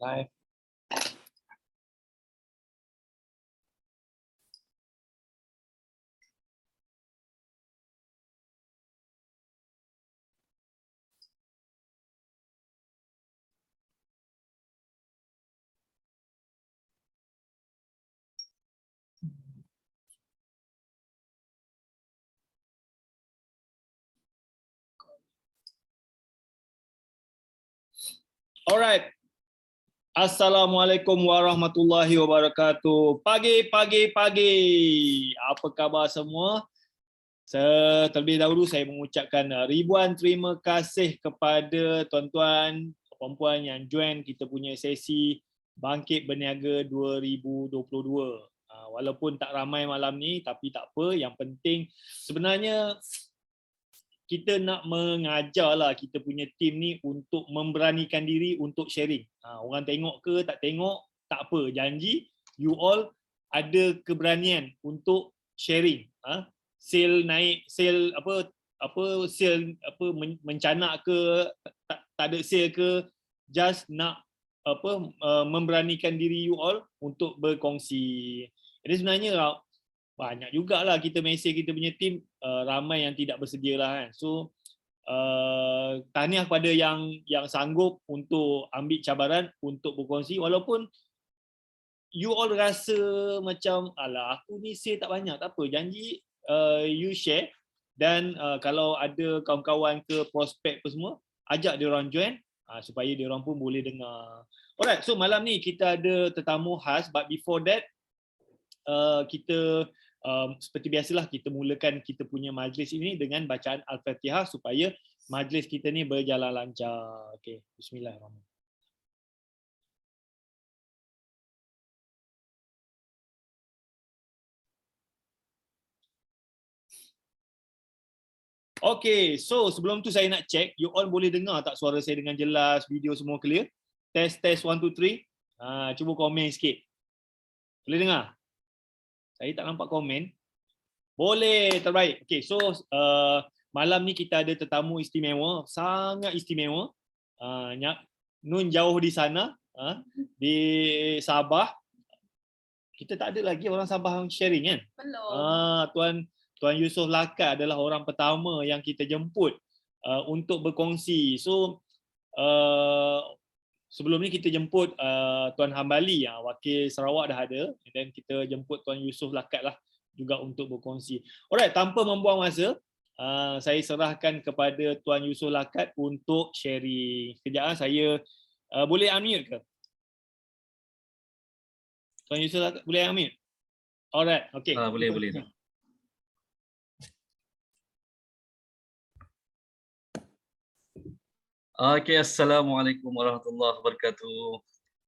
Live. Alright. Assalamualaikum warahmatullahi wabarakatuh. Pagi. Apa khabar semua? Terlebih dahulu saya mengucapkan ribuan terima kasih kepada tuan-tuan, puan-puan yang join kita punya sesi Bangkit Berniaga 2022. Walaupun tak ramai malam ni, tapi tak apa. Yang penting sebenarnya kita nak mengajarlah kita punya tim ni untuk memberanikan diri untuk sharing. Orang tengok ke tak tengok, tak apa. Janji you all ada keberanian untuk sharing. Sale naik, sale sale mencanak ke, tak ada sale ke, just nak memberanikan diri you all untuk berkongsi. Jadi sebenarnya banyak jugalah kita mesej kita punya tim, ramai yang tidak bersedia lah kan. So tahniah kepada yang sanggup untuk ambil cabaran untuk berkongsi, walaupun you all rasa macam alah aku ni share tak banyak, tak apa, janji you share. Dan kalau ada kawan-kawan ke prospek apa semua, ajak dia orang join supaya dia orang pun boleh dengar. Alright, so malam ni kita ada tetamu khas, but before that kita seperti biasalah kita mulakan kita punya majlis ini dengan bacaan Al-Fatihah supaya majlis kita ni berjalan lancar. Okey, bismillahirrahmanirrahim. Okey, so sebelum tu saya nak check you all boleh dengar tak suara saya dengan jelas, video semua clear? Test 1 2 3. Cuba komen sikit. Boleh dengar? Saya tak nampak komen. Boleh, terbaik. Okey, so malam ni kita ada tetamu istimewa, sangat istimewa. Nun jauh di sana, di Sabah. Kita tak ada lagi orang Sabah yang sharing kan? Belum. Tuan Yusof Lakat adalah orang pertama yang kita jemput untuk berkongsi. So sebelum ni kita jemput Tuan Hambali, wakil Sarawak dah ada, dan kita jemput Tuan Yusof Lakat lah juga untuk berkongsi. Alright, tanpa membuang masa, saya serahkan kepada Tuan Yusof Lakat untuk sharing. Sekejap, saya boleh unmute ke? Tuan Yusof Lakat boleh unmute? Alright, okey. Boleh. Okey, assalamualaikum warahmatullahi wabarakatuh.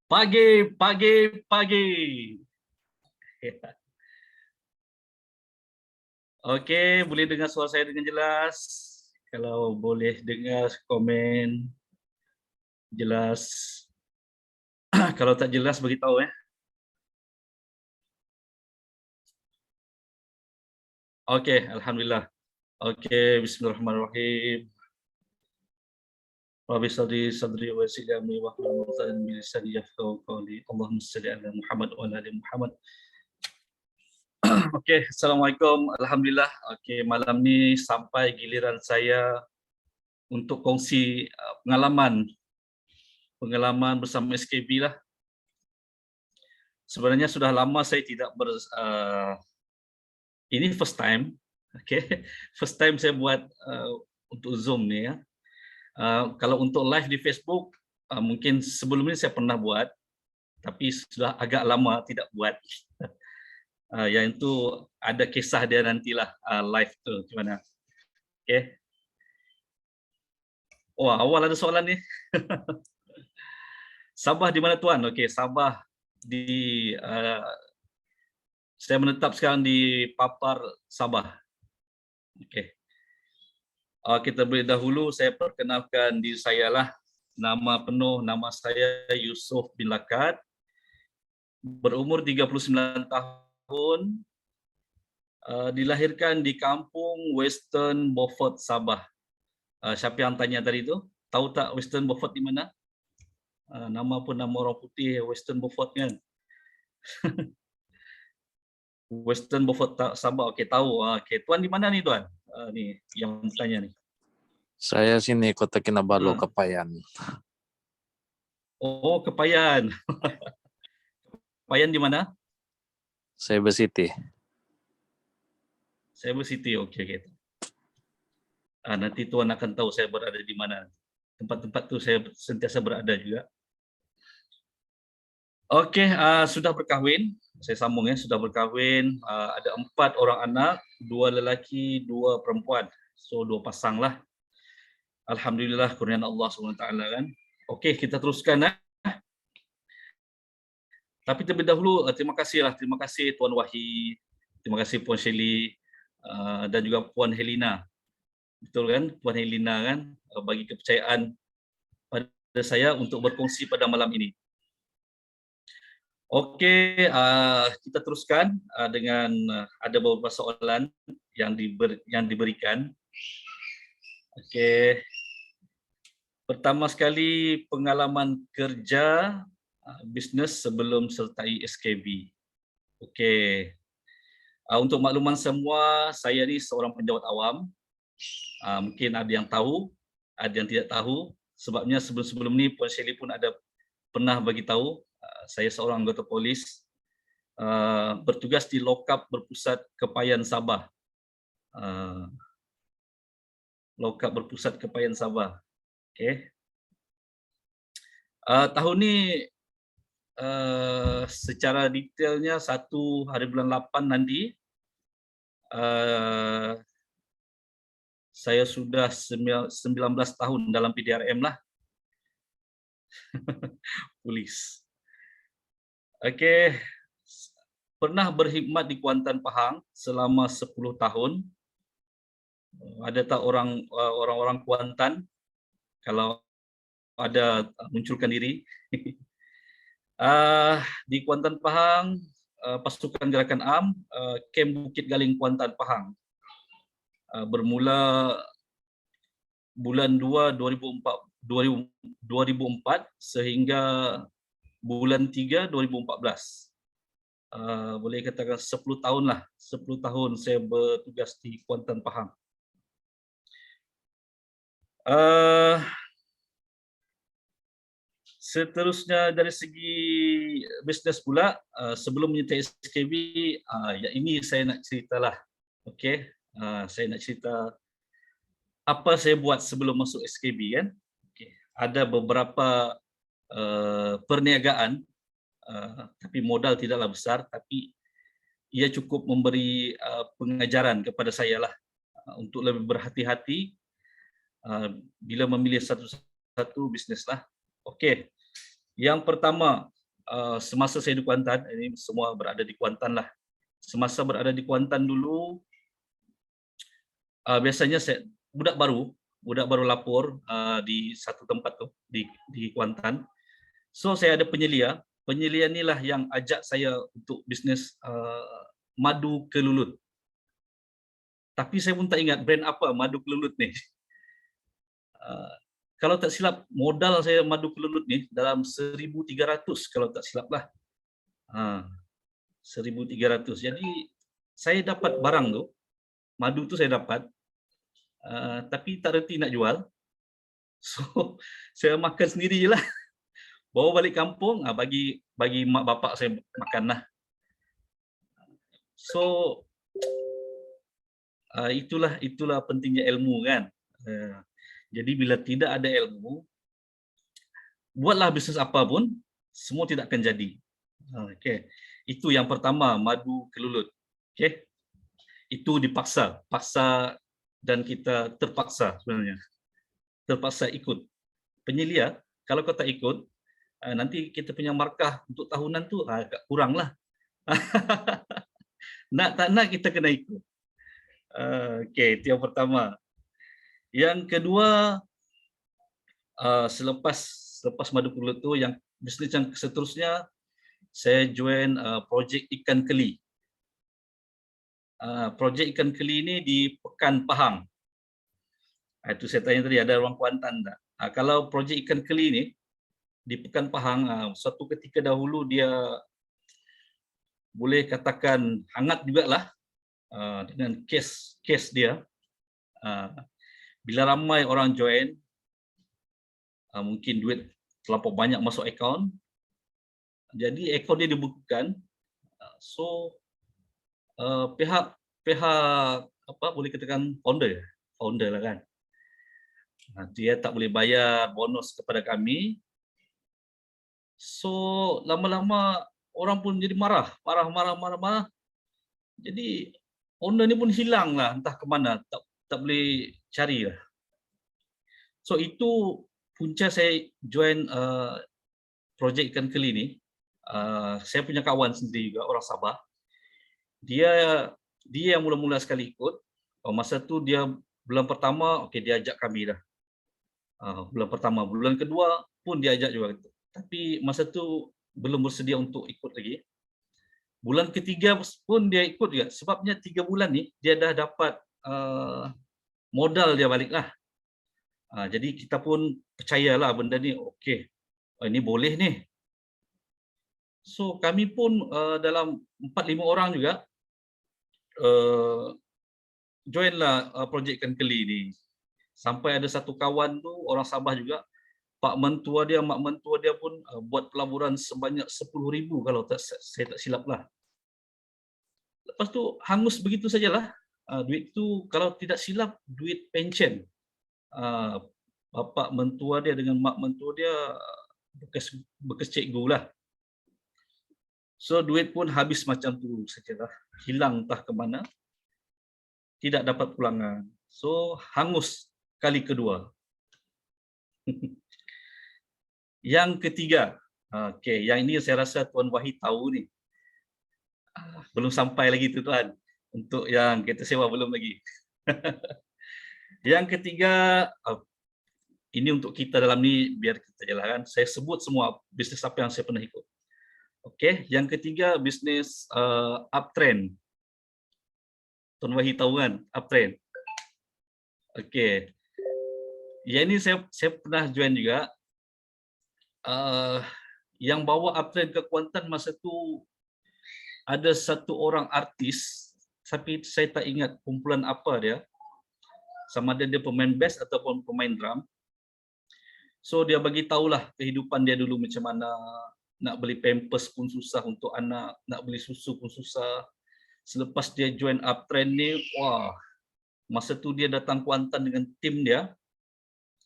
Pagi. Okey, boleh dengar suara saya dengan jelas? Kalau boleh dengar, komen jelas. Kalau tak jelas, beritahu . Okey, alhamdulillah. Okey, bismillahirrahmanirrahim. Rabbi sadri wa yassir li amri wahlul 'uqdatam min lisani yafqahu qawli. Allahumma shalli ala Muhammad wa ala ali Muhammad. Okey, assalamualaikum. Alhamdulillah. Okey, malam ni sampai giliran saya untuk kongsi pengalaman bersama SKB lah. Sebenarnya sudah lama saya tidak ini first time. Okey, first time saya buat untuk Zoom ni ya. Kalau untuk live di Facebook, mungkin sebelum ini saya pernah buat, tapi sudah agak lama tidak buat. Yang itu ada kisah dia nantilah live tu gimana. Okey. Oh, awal ada soalan ni. Sabah di mana tuan? Okey, Sabah di saya menetap sekarang di Papar, Sabah. Okey. Kita beri dahulu, saya perkenalkan diri saya lah. Nama penuh, nama saya Yusof bin Lakat. Berumur 39 tahun. Dilahirkan di kampung Western Beaufort, Sabah. Siapa yang tanya tadi tu? Tahu tak Western Beaufort di mana? Nama pun nama orang putih, Western Beaufort kan. Western Beaufort Sabah. Okey, tahu. Okey, tuan di mana ni tuan? Ni yang tanya ni. Saya sini Kota Kinabalu, Ah. Kepayan. Oh, Kepayan. Kepayan di mana? Cyber City. Cyber City. Okey. Nanti tuan akan tahu saya berada di mana. Tempat-tempat tu saya sentiasa berada juga. Okey, sudah berkahwin. Saya sambung ya, sudah berkahwin. Ada 4 orang anak, 2 lelaki, 2 perempuan. So 2 pasang lah. Alhamdulillah, kurniaan Allah SWT kan. Okey, kita teruskan. Tapi terlebih dahulu, terima kasih Tuan Wahid, terima kasih Puan Shelly dan juga Puan Helena. Betul kan, Puan Helena kan, bagi kepercayaan pada saya untuk berkongsi pada malam ini. Okey, kita teruskan dengan ada beberapa soalan yang diberikan. Okey. Pertama sekali, pengalaman kerja bisnes sebelum sertai SKB. Okey. Untuk makluman semua, saya ni seorang penjawat awam. Mungkin ada yang tahu, ada yang tidak tahu. Sebabnya sebelum ni Puan Shelly pun ada pernah bagi tahu, saya seorang anggota polis bertugas di Lokap Berpusat Kepayan Sabah. Lokap Berpusat Kepayan Sabah. Okey. Tahun ni secara detailnya 1 hari bulan 8 nanti saya sudah 19 tahun dalam PDRM lah. Polis. Okey. Pernah berkhidmat di Kuantan Pahang selama 10 tahun. Ada tak orang-orang Kuantan? Kalau ada, munculkan diri. Di Kuantan Pahang, pasukan gerakan AM, Kem Bukit Galing Kuantan Pahang. Bermula bulan 2 2004 sehingga bulan 3 2014. Boleh katakan 10 tahun lah. 10 tahun saya bertugas di Kuantan Pahang. Seterusnya dari segi bisnes pula, sebelum menyertai SKB, ini saya nak ceritalah. Okey, saya nak cerita apa saya buat sebelum masuk SKB kan. Okay. Ada beberapa perniagaan, tapi modal tidaklah besar, tapi ia cukup memberi pengajaran kepada saya lah untuk lebih berhati-hati bila memilih satu bisnes lah. Okey, yang pertama, semasa saya di Kuantan, ini semua berada di Kuantan lah. Semasa berada di Kuantan dulu, biasanya saya budak baru lapor di satu tempat tu di Kuantan. So saya ada penyelia inilah yang ajak saya untuk bisnes madu kelulut. Tapi saya pun tak ingat brand apa madu kelulut ni. Kalau tak silap modal saya madu kelulut ni dalam 1,300 kalau tak silap lah. 1,300. Jadi saya dapat barang tu, madu tu saya dapat. Tapi tak reti nak jual. So saya makan sendiri je lah. Bawa balik kampung, bagi mak bapak saya makan lah. So itulah pentingnya ilmu kan. Jadi bila tidak ada ilmu, buatlah bisnes apa pun, semua tidak akan jadi. Okey. Itu yang pertama, madu kelulut. Okey. Itu paksa dan kita terpaksa sebenarnya. Terpaksa ikut. Penyelia, kalau kau tak ikut, nanti kita punya markah untuk tahunan tu agak kurang lah. Nak tak nak kita kena ikut. Okey, itu yang pertama. Yang kedua, selepas madu kelulut tu, yang bisnes yang seterusnya, saya join projek ikan keli. Projek ikan keli ni di Pekan Pahang. Itu saya tanya tadi, ada orang Kuantan tak? Kalau projek ikan keli ni, di Pekan Pahang, suatu ketika dahulu dia boleh katakan hangat jugalah dengan kes dia. Bila ramai orang join, mungkin duit terlampau banyak masuk akaun, jadi akaun dia dibukukan. So pihak apa boleh katakan founder lah kan, dia tak boleh bayar bonus kepada kami. So lama-lama orang pun jadi marah. Jadi owner ni pun hilang lah, entah ke mana, tak boleh cari lah. So itu punca saya join projek ikan keli ni. Saya punya kawan sendiri juga, orang Sabah. Dia yang mula-mula sekali ikut. Masa tu dia bulan pertama, okey, dia ajak kami dah. Bulan pertama, bulan kedua pun dia ajak juga. Tapi masa tu belum bersedia untuk ikut lagi. Bulan ketiga pun dia ikut juga. Sebabnya 3 bulan ni dia dah dapat modal dia balik lah. Jadi kita pun percayalah benda ni, okey, ini boleh ni. So kami pun dalam 4-5 orang juga join lah projek ikan keli ni. Sampai ada satu kawan tu orang Sabah juga, mak mentua dia pun buat pelaburan sebanyak 10,000 kalau saya tak silap lah. Lepas tu hangus begitu sajalah. Duit tu kalau tidak silap duit pension. Bapa mentua dia dengan mak mentua dia bekas cikgu lah. So duit pun habis macam tu sajalah. Hilang entah ke mana. Tidak dapat pulangan. So hangus kali kedua. Yang ketiga, okey, yang ini saya rasa Tuan Wahid tahu ni. Belum sampai lagi tu Tuan. Untuk yang kereta sewa belum lagi. Yang ketiga, ini untuk kita dalam ni biar kita jalankan. Saya sebut semua bisnes apa yang saya pernah ikut. Okey, yang ketiga bisnes uptrend. Tuan Wahid tahu kan uptrend? Okey. Yang ini saya pernah join juga. Yang bawa uptrend ke Kuantan masa tu ada satu orang artis, tapi saya tak ingat kumpulan apa dia. Sama ada dia pemain bass ataupun pemain drum. So dia bagi tahulah kehidupan dia dulu macam mana, nak beli pampers pun susah untuk anak, nak beli susu pun susah. Selepas dia join uptrend ni, wah, masa tu dia datang Kuantan dengan tim dia,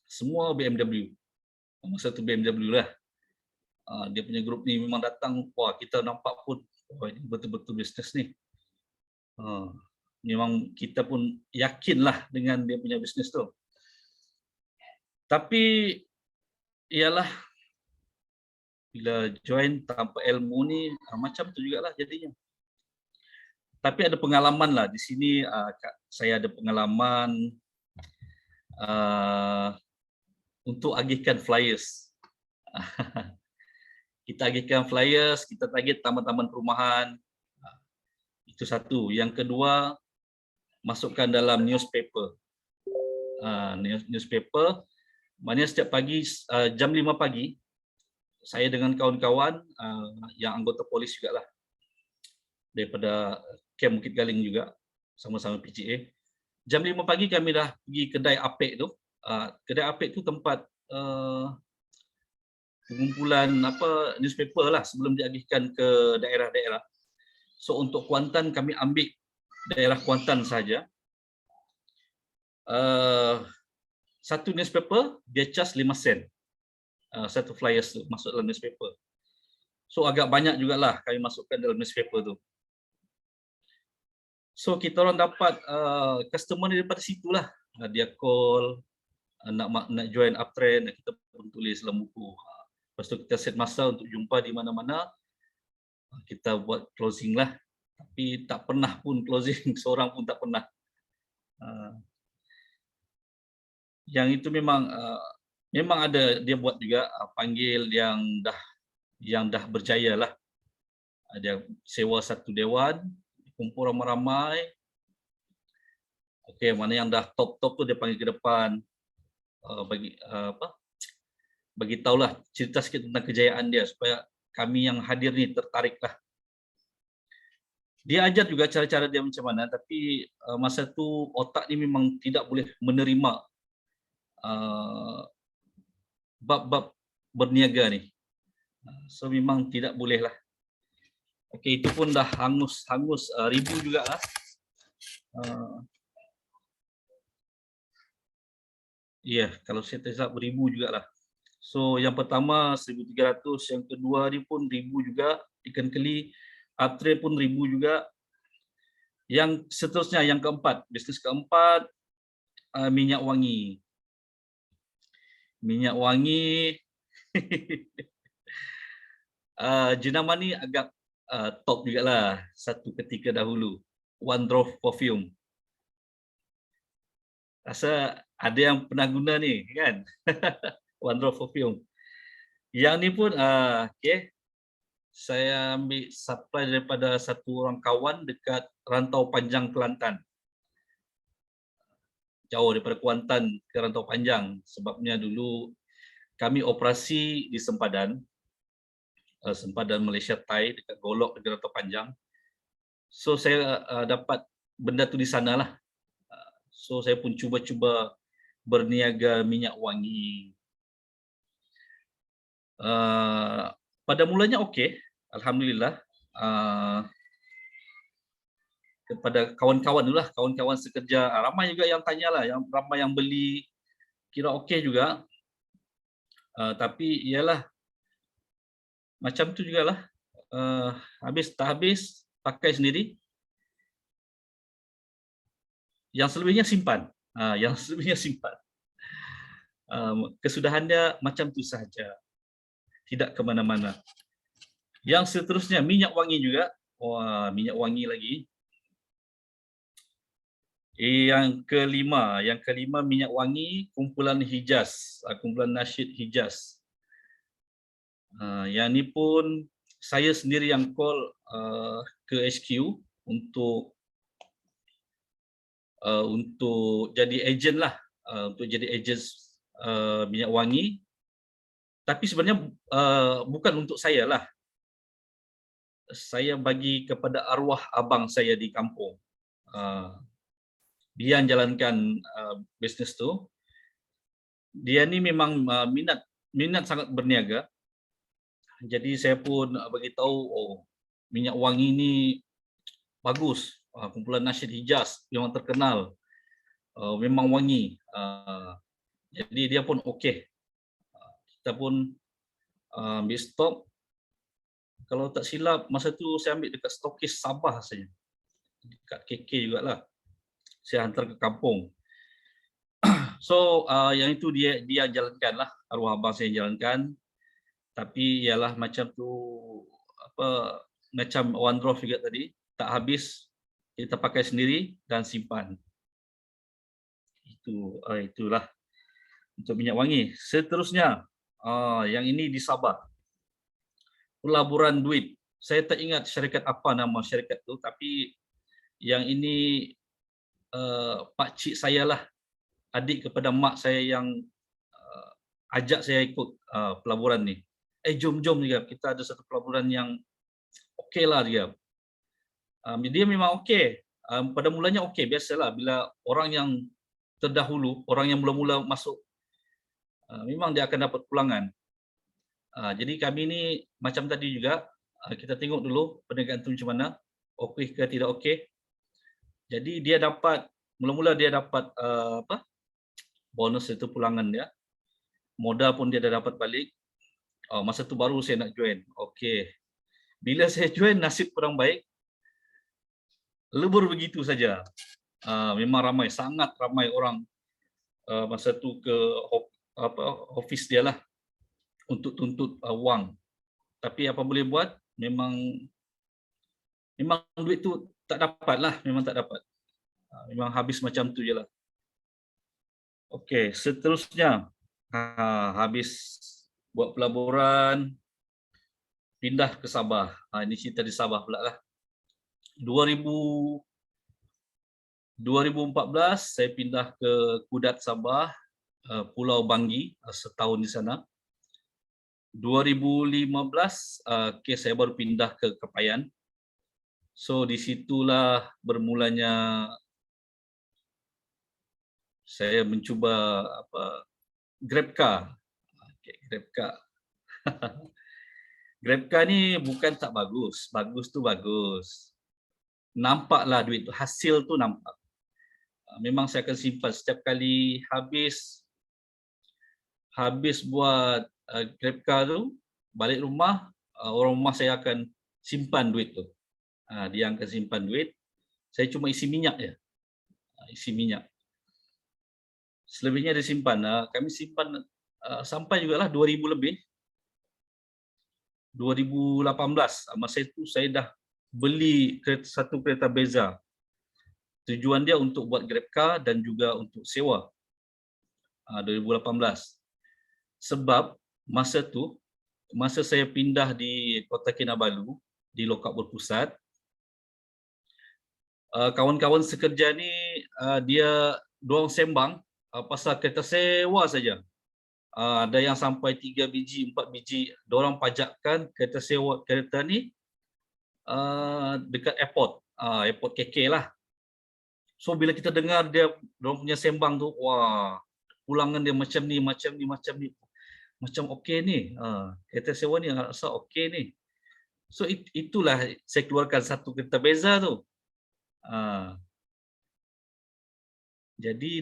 semua BMW. Masa tu BMW lah. Dia punya grup ni memang datang, wah kita nampak pun, wah ini betul-betul bisnes ni. Memang kita pun yakinlah dengan dia punya bisnes tu. Tapi ialah bila join tanpa ilmu ni macam tu jugalah jadinya. Tapi ada pengalaman lah di sini. Saya ada pengalaman untuk agihkan flyers. Kita agihkan flyers, kita target taman-taman perumahan. Itu satu. Yang kedua, masukkan dalam newspaper. Newspaper, maknanya setiap pagi jam 5 pagi, saya dengan kawan-kawan yang anggota polis juga lah, daripada Kem Bukit Galing juga, sama-sama PGA. Jam 5 pagi kami dah pergi kedai apek tu. Kedai apek tu tempat pengumpulan newspaper lah sebelum diagihkan ke daerah-daerah. So untuk Kuantan kami ambil daerah Kuantan saja. Satu newspaper dia charge 5 sen. Satu flyers tu masuk dalam newspaper. So agak banyak jugalah kami masukkan dalam newspaper tu. So kita orang dapat customer daripada situlah. Dia call nak join uptrend, kita pun tulis dalam buku. Lepas tu kita set masa untuk jumpa di mana-mana. Kita buat closing lah. Tapi tak pernah pun closing, seorang pun tak pernah. Yang itu memang ada dia buat juga, panggil yang dah berjaya lah. Dia sewa satu dewan, kumpul ramai-ramai. Okey, mana yang dah top tu dia panggil ke depan, bagi bagi tahulah cerita sikit tentang kejayaan dia supaya kami yang hadir ni tertariklah. Dia ajar juga cara-cara dia macam mana, tapi masa tu otak ni memang tidak boleh menerima bab-bab berniaga ni. So memang tidak boleh lah. Okey, itu pun dah hangus ribu jugalah. Ya, kalau saya tak silap beribu jugalah. So yang pertama 1,300, yang kedua ni pun 1,000 juga, ikan keli, atre pun 1,000 juga. Yang seterusnya, yang keempat, bisnes keempat, minyak wangi. Minyak wangi, jenama ni agak top jugalah satu ketika dahulu. One Drop Perfume. Rasa ada yang pernah guna ni kan? One Drop Perfume. Yang ni pun okey. Saya ambil supply daripada satu orang kawan dekat Rantau Panjang, Kelantan. Jauh daripada Kuantan ke Rantau Panjang. Sebabnya dulu kami operasi di Sempadan. Sempadan Malaysia Thai dekat Golok dekat Rantau Panjang. So saya dapat benda tu di sanalah. So saya pun cuba-cuba berniaga minyak wangi. Pada mulanya okey, alhamdulillah. Kepada kawan-kawan dululah, kawan-kawan sekerja, ramai juga yang tanyalah, ramai yang beli, kira okey juga. Tapi ialah macam tu jugalah. Habis tak habis pakai sendiri. Yang selebihnya simpan. Yang selebihnya simpan. Kesudahannya macam tu sahaja. Tidak ke mana-mana. Yang seterusnya minyak wangi juga. Wah, minyak wangi lagi. Yang kelima minyak wangi kumpulan Hijaz, kumpulan nasyid Hijaz. Yang ni pun saya sendiri yang call ke HQ untuk jadi ejen lah, untuk jadi ejen minyak wangi. Tapi sebenarnya bukan untuk saya lah. Saya bagi kepada arwah abang saya di kampung. Dia yang jalankan bisnes tu. Dia ni memang minat sangat berniaga. Jadi saya pun bagi tahu, minyak wangi ni bagus. Kumpulan nasyid Hijaz memang terkenal. Memang wangi. Jadi dia pun okey. Kita pun ambil stok. Kalau tak silap masa tu saya ambil dekat stokis Sabah saja. Dekat KK jugalah. Saya hantar ke kampung. So yang itu dia jalankan lah, arwah abang saya jalankan. Tapi ialah macam tu, macam One Drop juga tadi, tak habis kita pakai sendiri dan simpan. Itulah untuk minyak wangi. Seterusnya yang ini di Sabah, pelaburan duit. Saya tak ingat syarikat apa nama syarikat tu, tapi yang ini pak cik saya lah, adik kepada mak saya yang ajak saya ikut pelaburan ni. Jom juga, kita ada satu pelaburan yang okey lah dia. Dia memang okey. Pada mulanya okey, biasalah bila orang yang terdahulu, orang yang mula-mula masuk, memang dia akan dapat pulangan. Jadi kami ni macam tadi juga, kita tengok dulu perniagaan tu macam mana, okey ke tidak okey. Jadi dia dapat, mula-mula dia dapat bonus itu pulangan dia. Modal pun dia dah dapat balik. Masa tu baru saya nak join. Okey. Bila saya join, nasib kurang baik. Lebur begitu saja. Memang ramai, sangat ramai orang masa tu ke office dia lah untuk tuntut wang. Tapi apa boleh buat, memang duit tu tak dapat lah, memang tak dapat. Memang habis macam tu je lah. Okey, seterusnya habis buat pelaburan, pindah ke Sabah. Ini cerita di Sabah pula lah. 2014 saya pindah ke Kudat Sabah, Pulau Banggi, setahun di sana. 2015 saya baru pindah ke Kepayan. So di situlah bermulanya saya mencuba GrabCar. GrabCar. GrabCar ni bukan tak bagus, bagus tu bagus. Nampaklah duit tu, hasil tu nampak. Memang saya akan simpan setiap kali habis buat GrabCar tu, balik rumah, orang rumah saya akan simpan duit tu. Dia akan simpan duit, saya cuma isi minyak je. Isi minyak. Selebihnya dia simpan. Kami simpan sampai jugalah 2000 lebih. 2018, masa itu saya dah beli satu kereta Beza. Tujuan dia untuk buat GrabCar dan juga untuk sewa. 2018. Sebab masa saya pindah di Kota Kinabalu, di Lokap Berpusat, kawan-kawan sekerja ni diorang sembang pasal kereta sewa saja. Ada yang sampai 3 biji, 4 biji, diorang pajakkan kereta sewa kereta ni dekat airport, airport KK lah. So bila kita dengar diorang punya sembang tu, wah, pulangan dia macam ni, macam okey ni. Kereta sewa ni rasa okey ni. So itulah saya keluarkan satu kereta Beza tu. Jadi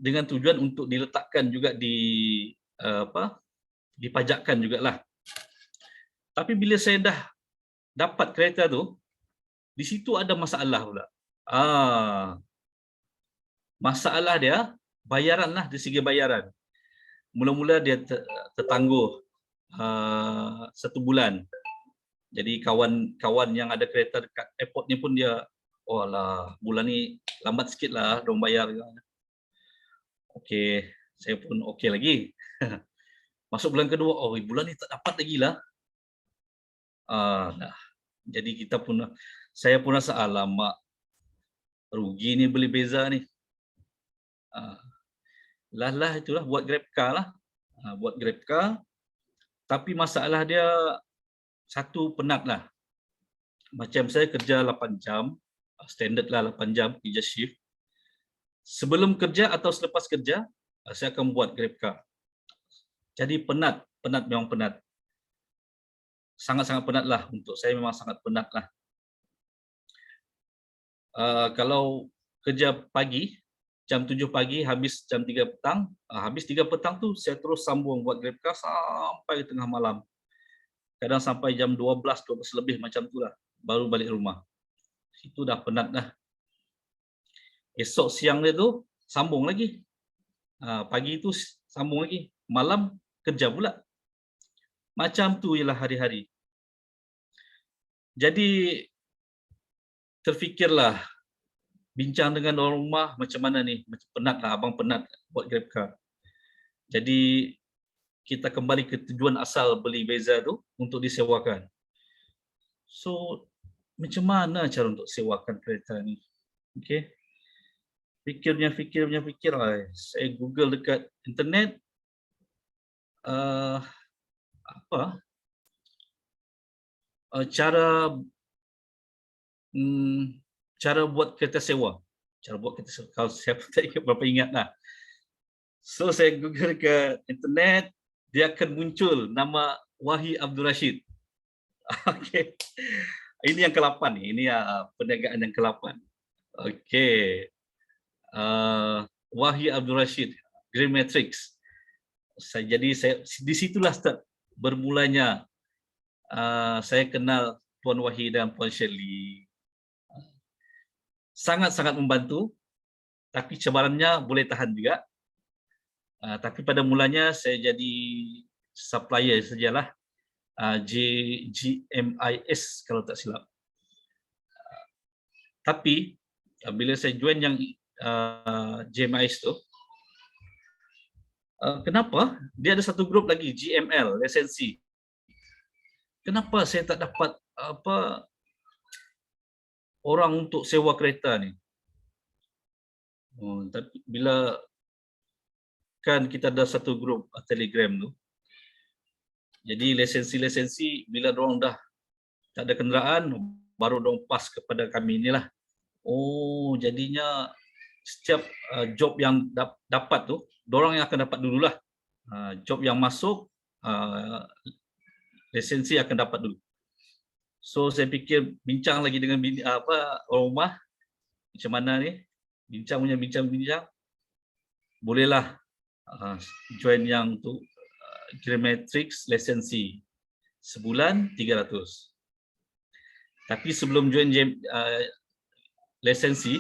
dengan tujuan untuk diletakkan juga dipajakkan jugalah. Tapi bila saya dah dapat kereta tu, di situ ada masalah pula. Masalah dia bayaran lah, dari segi bayaran. Mula-mula dia tertangguh 1 bulan. Jadi kawan-kawan yang ada kereta dekat airport ni pun dia, oh lah, bulan ni lambat sikit lah diorang bayar. Okey, saya pun okey lagi. Masuk bulan kedua, oh bulan ni tak dapat lagi lah. Dah. Jadi saya pun rasa alamak, rugi ni beli Beza ni. Itulah buat GrabCar lah. Buat GrabCar. Tapi masalah dia satu, penat lah. Macam saya kerja 8 jam, standard lah 8 jam kerja shift. Sebelum kerja atau selepas kerja, saya akan buat GrabCar. Jadi penat memang penat. Sangat-sangat penat lah. Untuk saya memang sangat penat lah. Kalau kerja pagi, jam 7 pagi, habis jam 3 petang. Habis 3 petang tu saya terus sambung buat GrabCar sampai tengah malam. Kadang sampai jam 12 lebih macam tu lah. Baru balik rumah. Itu dah penat dah. Esok siang dia tu sambung lagi. Pagi tu sambung lagi. Malam kerja pula. Macam tu ialah hari-hari. Jadi terfikirlah, bincang dengan orang rumah, macam mana ni, macam penat lah, abang penat buat GrabCar. Jadi kita kembali ke tujuan asal beli Beza tu untuk disewakan. So macam mana cara untuk sewakan kereta ni? Okey. Fikir. Saya Google dekat internet, cara buat kereta sewa. Kalau saya tak berapa ingat lah. So saya Google ke internet, dia akan muncul nama Wahyi Abdul Rashid. Okey. Ini yang ke-8 ni. Ini perniagaan yang ke-8. Okey. Wahyi Abdul Rashid, Green Matrix. Jadi di situlah start bermulanya saya kenal Tuan Wahyi dan Puan Shirley. Sangat-sangat membantu, tapi cabarannya boleh tahan juga. Tapi pada mulanya saya jadi supplier sajalah, GMIS kalau tak silap. Tapi bila saya join yang GMIS tu, kenapa dia ada satu grup lagi, GML, lisensi. Kenapa saya tak dapat orang untuk sewa kereta ni? Tapi bila kan kita ada satu grup Telegram tu, Jadi lisensi bila dorang dah tak ada kenderaan, baru dorang pas kepada kami inilah. Oh, jadinya setiap job yang dapat tu, dorang yang akan dapat dululah. Job yang masuk, lisensi akan dapat dulu. So saya fikir bincang lagi dengan orang rumah, macam mana ni, bincang, bolehlah join yang tu, Greenmetrics lisensi sebulan 300. Tapi sebelum join lisensi,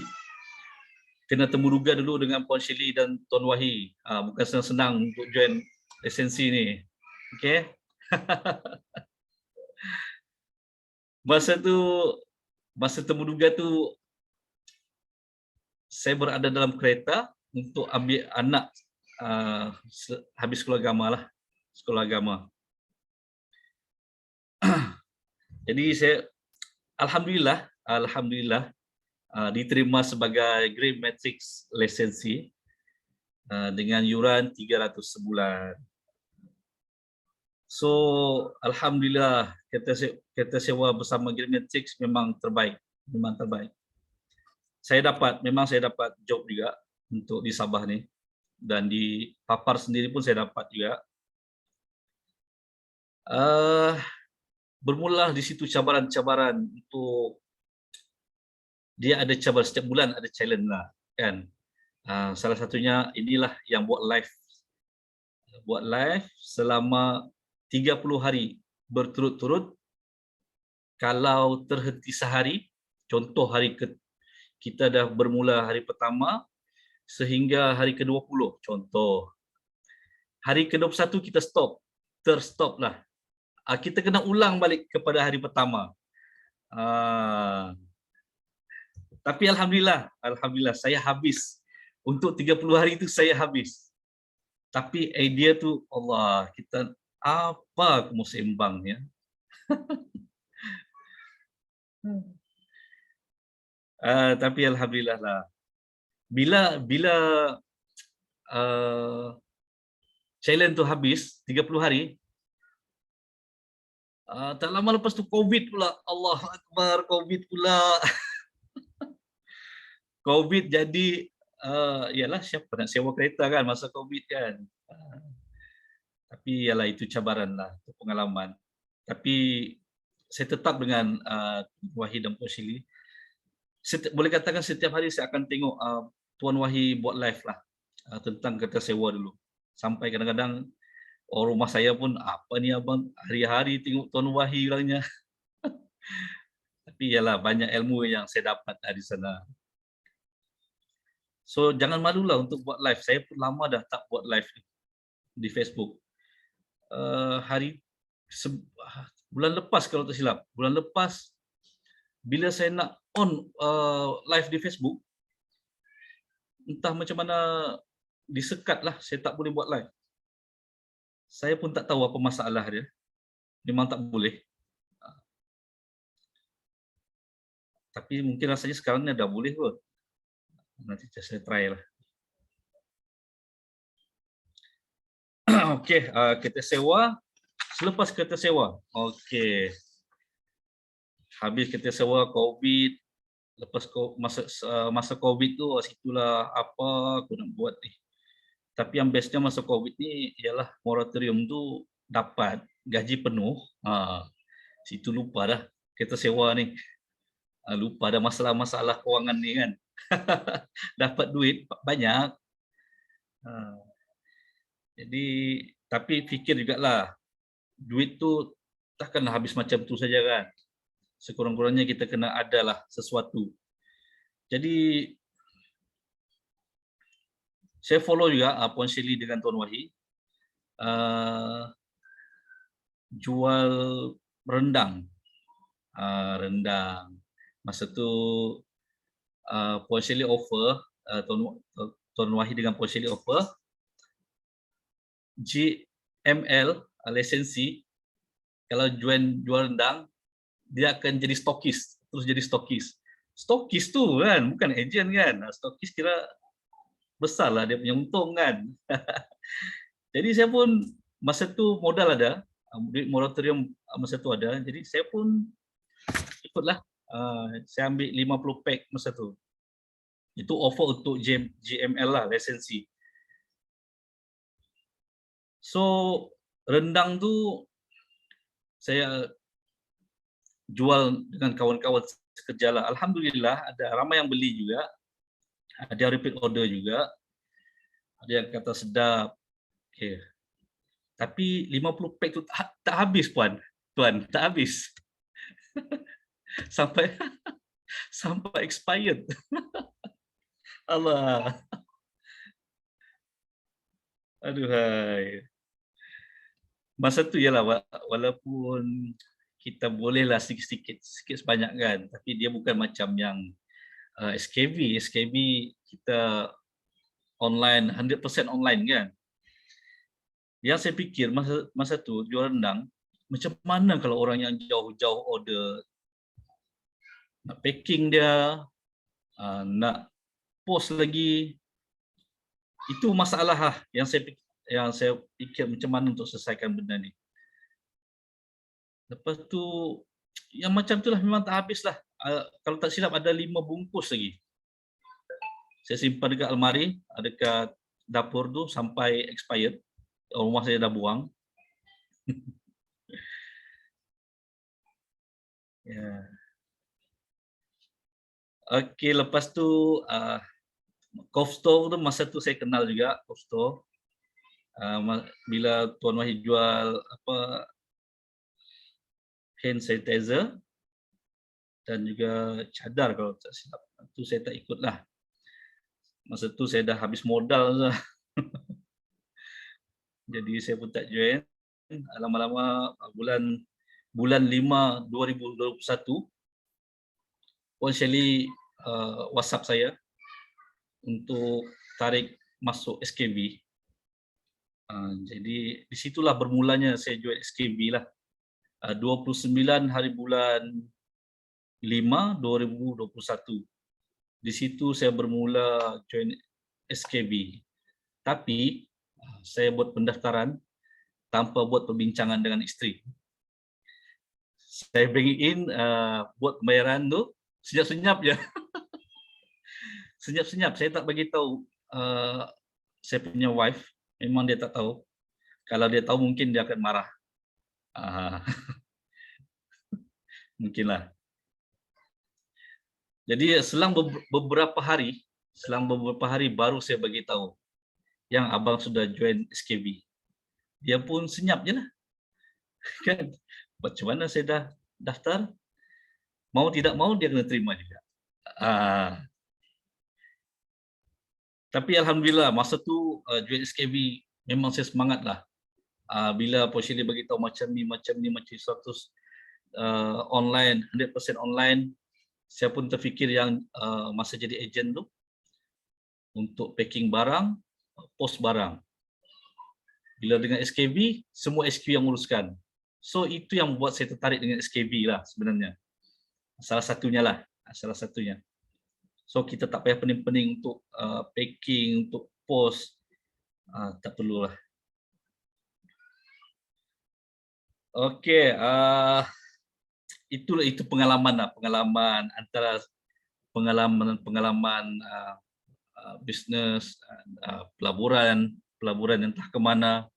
kena temuruga dulu dengan Puan Shirley dan Tuan Wahi. Bukan senang-senang untuk join lisensi ni. Okay. Masa temuruga tu, saya berada dalam kereta untuk ambil anak habis sekolah agama lah. Sekolah agama. Jadi saya Alhamdulillah diterima sebagai Greenmetrics lisensi dengan yuran 300 sebulan. So alhamdulillah kereta sewa bersama Greenmetrics memang terbaik. Saya dapat job juga untuk di Sabah ni, dan di Papar sendiri pun saya dapat juga. Bermula di situ cabaran-cabaran untuk dia ada cabaran setiap bulan, ada challenge lah kan. Salah satunya inilah yang buat live selama 30 hari berturut-turut. Kalau terhenti sehari, contoh kita dah bermula hari pertama sehingga hari ke-20, contoh. Hari ke-21 kita terstop lah. Kita kena ulang balik kepada hari pertama. Tapi alhamdulillah saya habis. Untuk 30 hari itu saya habis. Tapi idea tu, Allah, kita apa kamu seimbangnya? Tapi alhamdulillah lah. Bila challenge tu habis 30 hari, tak lama lepas tu COVID pula. Allah Akbar, COVID pula. COVID jadi, yalah, siapa nak sewa kereta kan masa COVID kan. Tapi yalah, itu cabaran lah, itu pengalaman. Tapi saya tetap dengan Wahid dan Puan Shirley. Boleh katakan setiap hari saya akan tengok Tuan Wahi buat live lah tentang kereta sewa dulu. Sampai kadang-kadang orang rumah saya pun, apa ni abang hari-hari tengok Tuan Wahi bilangnya. Tapi yalah, banyak ilmu yang saya dapat dari sana. So jangan malulah untuk buat live. Saya pun lama dah tak buat live di Facebook. Bulan lepas kalau tak silap, bila saya nak on live di Facebook, entah macam mana disekat lah, saya tak boleh buat live. Saya pun tak tahu apa masalah dia. Memang tak boleh. Tapi mungkin rasanya sekarang ni dah boleh kot. Nanti saya try lah. Okey, kereta sewa. Selepas kereta sewa, okey. Habis kereta sewa, COVID. Lepas masa COVID tu, situlah apa aku nak buat ni. Tapi yang bestnya masa COVID ni ialah moratorium tu dapat gaji penuh. Situ lupa dah kereta sewa ni. Lupa dah masalah-masalah kewangan ni kan. Dapat duit banyak. Jadi, tapi fikir jugalah, duit tu takkanlah habis macam tu saja kan. Sekurang-kurangnya kita kena adalah sesuatu. Jadi, saya follow juga Puan Shirley dengan Tuan Wahi. Jual rendang. Masa tu Puan Shirley offer, Tuan Wahi dengan Puan Shirley offer GML lisensi. Kalau jual rendang, dia akan jadi stokis, terus jadi stokis. Stokis tu kan, bukan ejen kan. Stokis kira besar lah dia punya untung kan. Jadi saya pun masa tu modal ada, duit moratorium masa tu ada. Jadi saya pun ikutlah. Saya ambil 50 pack masa tu. Itu offer untuk GML lah, lisensi. So rendang tu saya jual dengan kawan-kawan sekerja lah. Alhamdulillah ada ramai yang beli juga. Ada yang repeat order juga. Ada yang kata sedap. Okay. Tapi 50 pack tu tak habis Tuan, tak habis. sampai expired. Allah. Aduhai. Masa tu ialah walaupun kita bolehlah sikit sebanyak kan, tapi dia bukan macam yang SKB. SKB kita online, 100% online kan. Yang saya fikir masa tu jual rendang, macam mana kalau orang yang jauh-jauh order, nak packing dia, nak post lagi, itu masalah lah yang saya fikir macam mana untuk selesaikan benda ni. Lepas tu yang macam tu lah memang tak habis lah. Kalau tak silap ada 5 bungkus lagi. Saya simpan dekat almari, dekat dapur tu sampai expired. Rumah saya dah buang. Ya. Okey, lepas tu Cough Store tu masa tu saya kenal juga Cough Store. Bila Tuan Wahid jual hand sanitizer dan juga cadar kalau tak silap, tu saya tak ikut lah. Masa tu saya dah habis modal lah. Jadi saya pun tak join. Lama-lama bulan 5 2021 Puan Shirley WhatsApp saya untuk tarik masuk SKB. Jadi di situlah bermulanya saya join SKB lah. 29 hari bulan 5 2021. Di situ saya bermula join SKB. Tapi saya buat pendaftaran tanpa buat perbincangan dengan isteri. Saya bring in buat pembayaran tu senyap-senyap je. Senyap-senyap, saya tak bagi tahu saya punya wife, memang dia tak tahu. Kalau dia tahu mungkin dia akan marah. Mungkinlah. Jadi selang beberapa hari baru saya bagi tahu yang abang sudah join SKB. Dia pun senyap je lah. Kan? Macam mana saya dah daftar? Mau tidak mau dia kena terima juga. Tapi alhamdulillah masa tu join SKB memang saya semangat lah. Bila Puan Shirley bagi tahu macam ni, macam 100% online, 100% online, saya pun terfikir yang masa jadi ejen tu untuk packing barang, post barang. Bila dengan SKB, semua SQ yang uruskan. So itu yang buat saya tertarik dengan SKB lah sebenarnya. Salah satunya. So kita tak payah pening-pening untuk packing, untuk post. Tak perlulah. Okey, itu pengalaman antara pengalaman bisnes, pelaburan entah ke mana.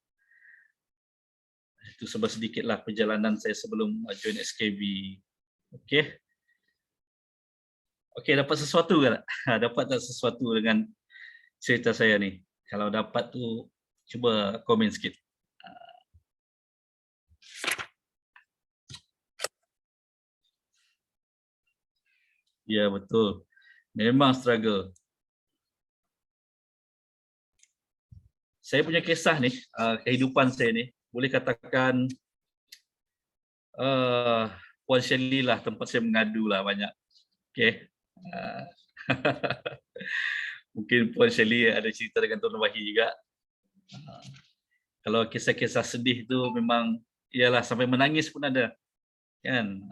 Itu sedikitlah perjalanan saya sebelum join SKB. Okey. Okey, dapat sesuatu ke tak? Dapat tak sesuatu dengan cerita saya ni? Kalau dapat tu cuba komen sikit. Ya, betul. Memang struggle. Saya punya kisah ni, kehidupan saya ni, boleh katakan Puan Shirley lah tempat saya mengadu lah banyak. Okay. Mungkin Puan Shirley ada cerita dengan Tuan Wahid juga. Kalau kisah-kisah sedih tu memang ialah sampai menangis pun ada. Kan?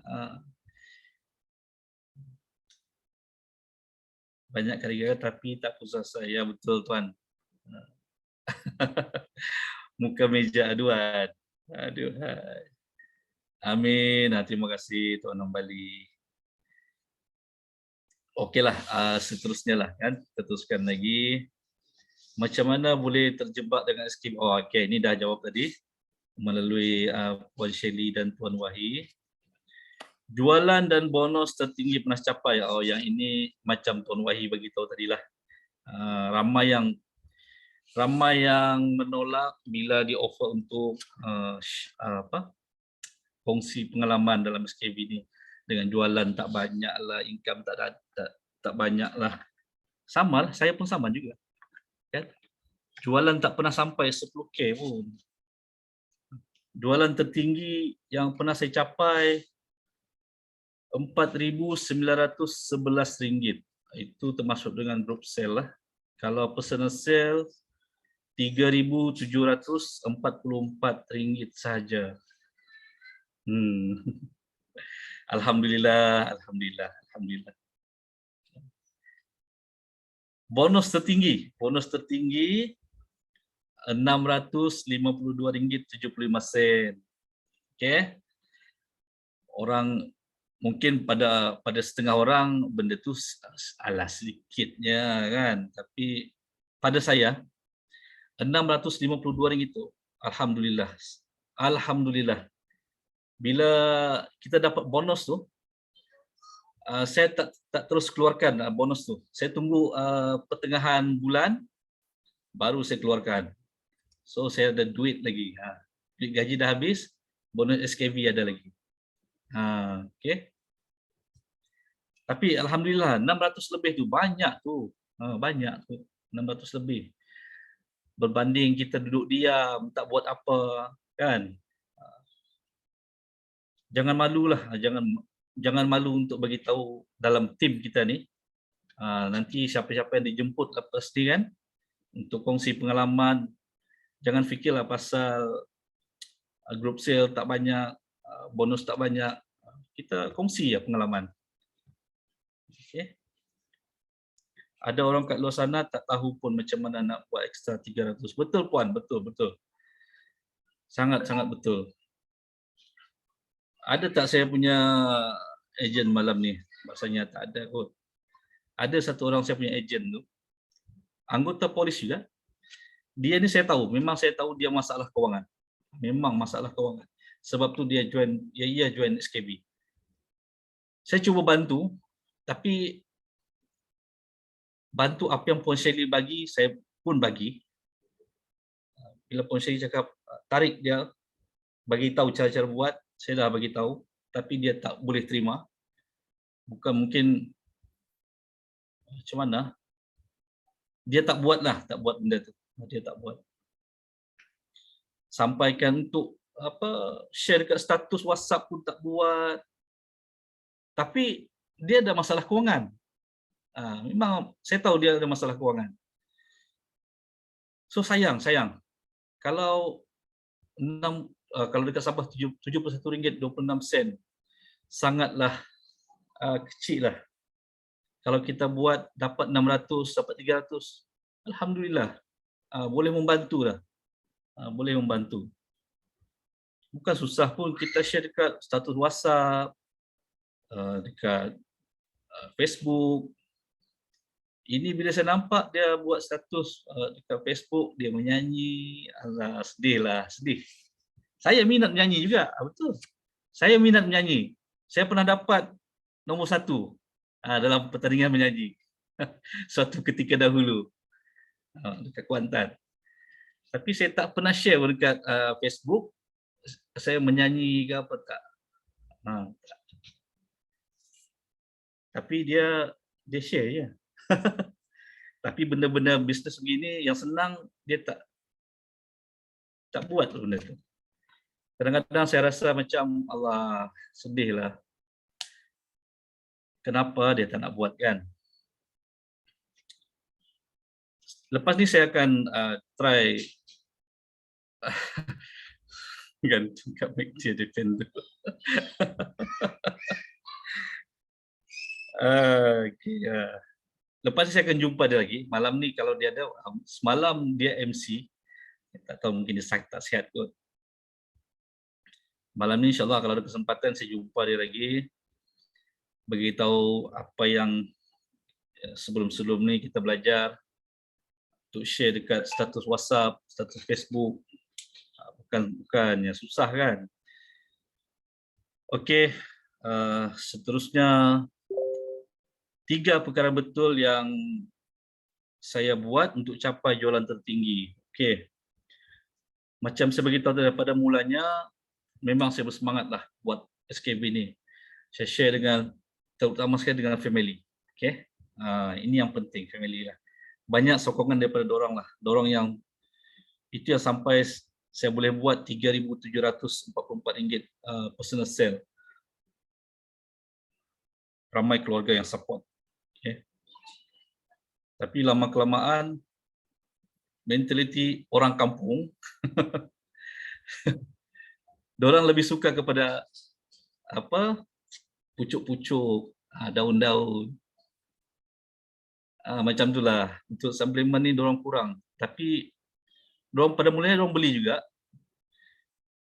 Banyak kali tapi tak putus asa. Ya betul Tuan. Muka meja aduan. Aduh. Amin. Terima kasih Tuan Bali. Okeylah, seterusnya lah kan. Kita teruskan lagi. Macam mana boleh terjebak dengan skim? Oh, okey, ini dah jawab tadi melalui Puan Shelly dan Tuan Wahi. Jualan dan bonus tertinggi pernah capai. Oh, yang ini macam Tuan Wahi bagi tahu tadilah. Ramai yang menolak bila di offer untuk kongsi pengalaman dalam SKB ni. Dengan jualan tak banyak lah, income tak banyak lah. Sama lah, saya pun sama juga. Kan? Jualan tak pernah sampai 10K pun. Jualan tertinggi yang pernah saya capai RM4,911. Itu termasuk dengan group sale lah. Kalau personal sale RM3,744 saja. Alhamdulillah. Bonus tertinggi RM652.75. Okey. Orang mungkin pada setengah orang benda tu alah sedikitnya kan, tapi pada saya RM652 itu alhamdulillah. Bila kita dapat bonus tu, saya tak terus keluarkan bonus tu. Saya tunggu pertengahan bulan baru saya keluarkan. So saya ada duit lagi. Duit gaji dah habis, bonus SKV ada lagi. Okey. Tapi alhamdulillah 600 lebih tu banyak tu. Banyak tu 600 lebih. Berbanding kita duduk diam, tak buat apa, kan? Jangan malulah, jangan malu untuk bagi tahu dalam tim kita ni. Nanti siapa-siapa yang dijemput lepas ni kan untuk kongsi pengalaman, jangan fikirlah pasal group sale tak banyak, bonus tak banyak. Kita kongsi ya pengalaman. Okay. Ada orang kat luar sana tak tahu pun macam mana nak buat ekstra 300. Betul Puan, betul. Sangat-sangat betul. Ada tak saya punya ejen malam ni? Maksudnya tak ada kot. Ada satu orang saya punya ejen tu, anggota polis juga. Dia ni saya tahu, memang saya tahu dia masalah kewangan. Memang masalah kewangan. Sebab tu dia join SKB. Saya cuba bantu, tapi bantu apa yang Puan Shelly bagi, saya pun bagi. Bila Puan Shelly cakap tarik dia, bagi tahu cara-cara buat, saya dah bagi tahu, tapi dia tak boleh terima. Bukan mungkin macam mana? Dia tak buat benda tu. Dia tak buat. Sampaikan untuk share dekat status WhatsApp pun tak buat. Tapi dia ada masalah kewangan. Memang saya tahu dia ada masalah kewangan. So sayang. Kalau dekat Sabah RM71.26 sangatlah kecil lah. Kalau kita buat dapat 600, dapat 300, alhamdulillah, boleh membantu lah. Boleh membantu. Bukan susah pun kita share dekat status WhatsApp, dekat Facebook. Ini bila saya nampak dia buat status dekat Facebook, dia menyanyi, alah sedih. Saya minat menyanyi juga, betul. Saya minat menyanyi. Saya pernah dapat nombor 1 dalam pertandingan menyanyi. Suatu ketika dahulu dekat Kuantan. Tapi saya tak pernah share dekat Facebook saya menyanyi ke apa tak. Tapi dia share je. Tapi benda-benda bisnes begini yang senang dia tak buat benda tu. Kadang-kadang saya rasa macam Allah, sedihlah. Kenapa dia tak nak buat kan? Lepas ni saya akan try gantungkan mic dia defender. Okay. Lepas ni saya akan jumpa dia lagi. Malam ni kalau dia ada, semalam dia MC. Tak tahu mungkin dia tak sihat kot. Malam ni insyaAllah kalau ada kesempatan saya jumpa dia lagi, beritahu apa yang sebelum-sebelum ni kita belajar, untuk share dekat status WhatsApp, status Facebook. Bukannya susah kan. Okey, seterusnya 3 perkara betul yang saya buat untuk capai jualan tertinggi. Okey. Macam saya beritahu daripada mulanya, memang saya bersemangatlah buat SKB ni. Saya share dengan, terutama sekali dengan family. Okey. Ini yang penting, family lah. Banyak sokongan daripada dorang lah. Dorang yang itu yang sampai saya boleh buat RM3,744 personal sale. Ramai keluarga yang support. Okay. Tapi lama-kelamaan mentaliti orang kampung, dorang lebih suka kepada apa, pucuk-pucuk, daun-daun. Macam itulah. Untuk supplement ni dorang kurang. Tapi dorang pada mulanya dorang beli juga.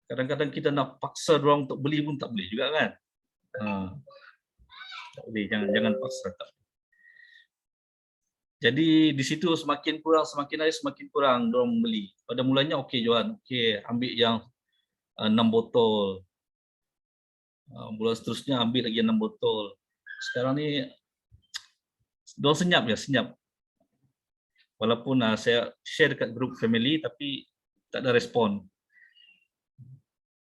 Kadang-kadang kita nak paksa dorang untuk beli pun tak boleh juga kan. Tak boleh, jangan paksa. Tak. Jadi di situ semakin kurang, semakin hari semakin kurang dorang membeli. Pada mulanya okey Johan, okey ambil yang 6 botol. Bulan seterusnya ambil lagi 6 botol. Sekarang ni dorang senyap je, senyap. Walaupun saya share dekat grup family tapi tak ada respon.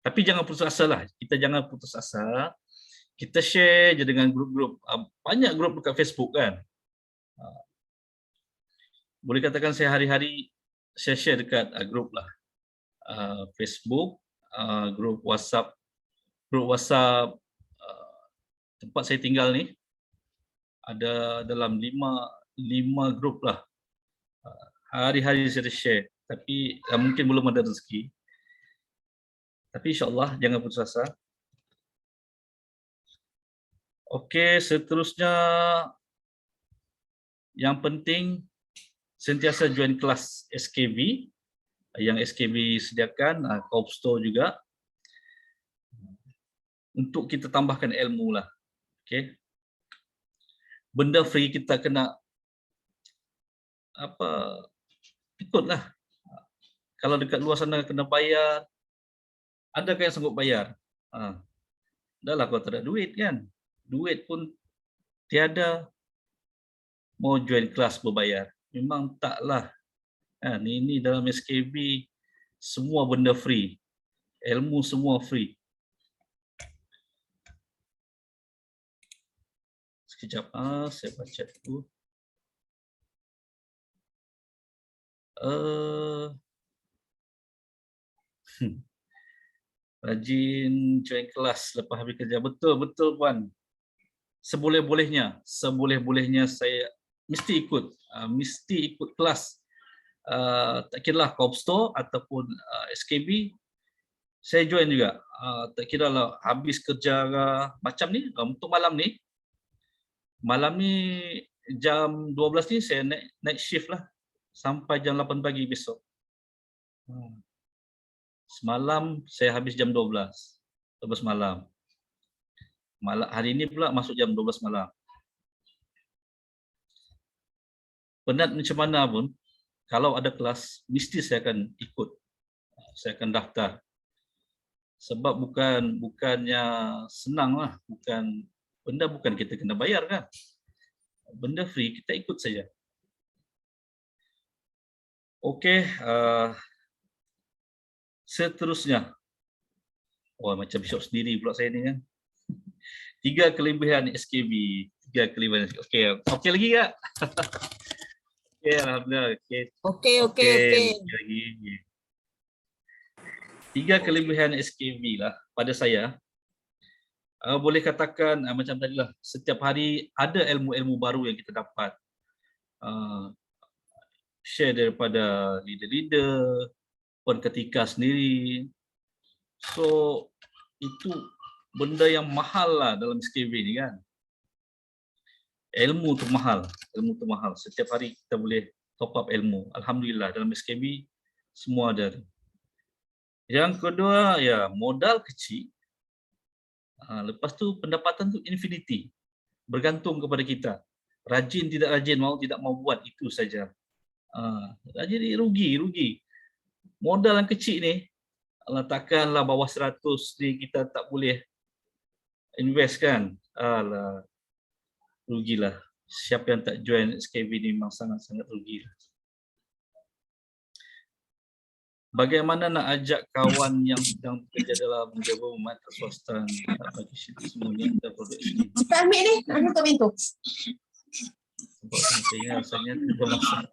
Tapi jangan putus asa lah. Kita jangan putus asa. Kita share je dengan grup-grup. Banyak grup dekat Facebook kan. Boleh katakan saya hari-hari saya share dekat grup lah. Facebook, grup WhatsApp. Grup WhatsApp tempat saya tinggal ni ada dalam 5 grup lah. Hari-hari saya share. Tapi mungkin belum ada rezeki. Tapi insyaAllah jangan putus asa. Okey, seterusnya yang penting sentiasa join kelas SKB yang SKB sediakan, Coop Store juga, untuk kita tambahkan ilmu lah. Okey. Benda free kita kena ikutlah. Kalau dekat luar sana kena bayar, adakah yang sanggup bayar? Dah lah kau tak ada duit kan. Duit pun tiada, mau join kelas berbayar. Memang taklah. Ini dalam SKB semua benda free. Ilmu semua free. Sekejap, saya baca dulu. Rajin join kelas lepas habis kerja. Betul puan. Seboleh-bolehnya saya mesti ikut kelas. Tak kira lah Coop Store ataupun SKB, saya join juga. Tak kira lah habis kerja macam ni. Untuk malam ni jam 12 ni saya naik shift lah sampai jam 8 pagi besok. Semalam saya habis jam 12 malam. Hari ini pula masuk jam 12 malam. Penat macam mana pun, kalau ada kelas, mesti saya akan ikut. Saya akan daftar. Sebab bukannya senang lah. Benda bukan kita kena bayar kan. Benda free, kita ikut saja. Okey, seterusnya. Macam besok sendiri pula saya ni kan. 3 kelebihan SKB. 3 kelebihan. Okey lagi tak? Okey, alhamdulillah. Okey. 3 kelebihan SKB lah pada saya. Boleh katakan macam tadilah, setiap hari ada ilmu-ilmu baru yang kita dapat. Share daripada leader-leader, puan ketika sendiri. So, itu benda yang mahal lah dalam SKB ni kan. Ilmu tu mahal. Setiap hari kita boleh top up ilmu. Alhamdulillah dalam SKB semua ada. Yang kedua, ya modal kecil. Lepas tu pendapatan tu infinity. Bergantung kepada kita. Rajin tidak rajin, mau tidak mau buat, itu saja. Jadi rugi. Modal yang kecil ni, letakkanlah bawah 100 ni kita tak boleh invest kan. Alah, rugilah. Siapa yang tak join SKB ni memang sangat-sangat rugi. Bagaimana nak ajak kawan yang sedang bekerja dalam government atau swasta bagi semuanya ada produksi? Kita ambil ni, nak tutup pintu. Sebab saya rasanya tidak masuk.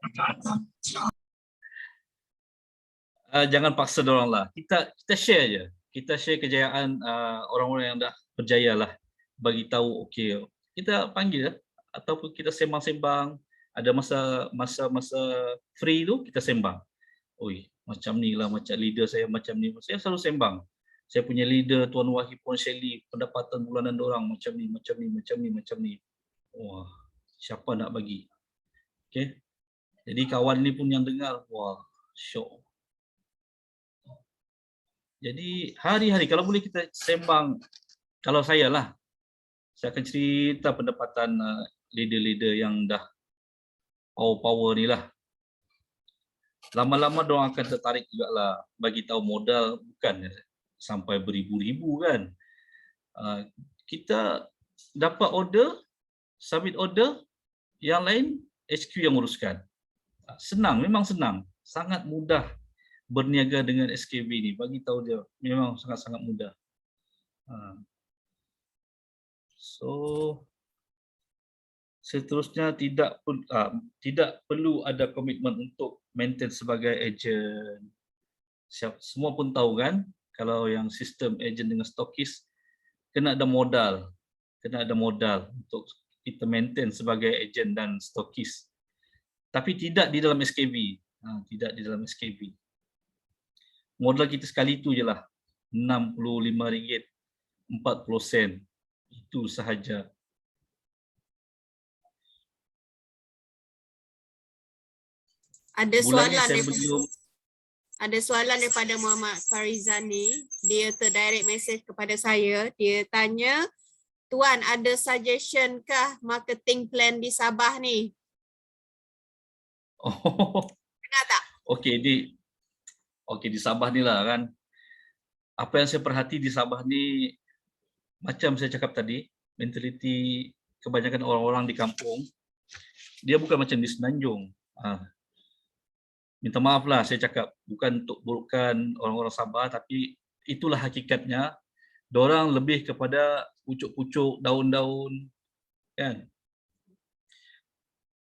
Jangan paksa dorang lah. Kita share je. Kita share kejayaan orang-orang yang dah berjaya lah. Bagi tahu okey. Kita panggil lah. Ataupun kita sembang-sembang. Ada masa free tu kita sembang. Oi, macam ni lah, macam leader saya macam ni. Saya selalu sembang. Saya punya leader Tuan Wahid Puan Shelly, pendapatan bulanan dorang macam ni. Wah, siapa nak bagi? Okey. Jadi kawan ni pun yang dengar, wah, syok. Jadi hari-hari kalau boleh kita sembang, kalau saya lah, saya akan cerita pendapatan leader-leader yang dah power ni lah. Lama-lama diorang akan tertarik jugalah, bagi tahu modal bukan sampai beribu-ribu kan. Kita dapat order, submit order, yang lain HQ yang uruskan. Senang, memang senang. Sangat mudah berniaga dengan SKB ni, bagi tahu dia memang sangat-sangat mudah. So seterusnya tidak perlu ada komitmen untuk maintain sebagai ejen. Semua pun tahu kan, kalau yang sistem ejen dengan stokis kena ada modal untuk kita maintain sebagai ejen dan stokis. Tapi tidak di dalam SKB. Tidak di dalam SKB. Modal kita sekali itu je lah. RM65, 40 sen. Itu sahaja. Ada Bulan ni soalan saya daripada, belum. ada soalan daripada Muhammad Farizan ni. Dia terdirect message kepada saya. Dia tanya, Tuan ada suggestion kah marketing plan di Sabah ni? Dengar tak? Okey di Sabah ni lah kan. Apa yang saya perhati di Sabah ni, macam saya cakap tadi, mentaliti kebanyakan orang-orang di kampung, dia bukan macam di Semenanjung. Minta maaf lah saya cakap, bukan untuk burukan orang-orang Sabah, tapi itulah hakikatnya. Diorang lebih kepada pucuk-pucuk, daun-daun, kan.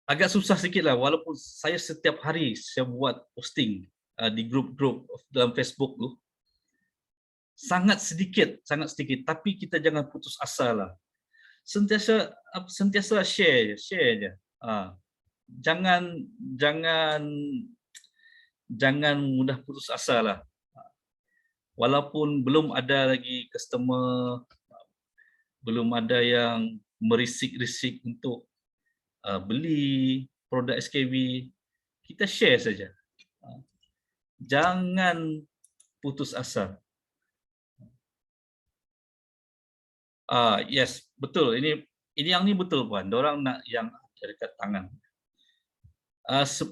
Agak susah sikit lah, walaupun saya setiap hari saya buat posting di grup-grup dalam Facebook tu. Sangat sedikit, tapi kita jangan putus asa lah. Sentiasa share je. Jangan mudah putus asa lah. Walaupun belum ada lagi customer, belum ada yang merisik-risik untuk beli produk SKB, kita share saja. Jangan putus asa. Yes, betul. Ini yang ni betul puan. Diorang nak yang dekat tangan.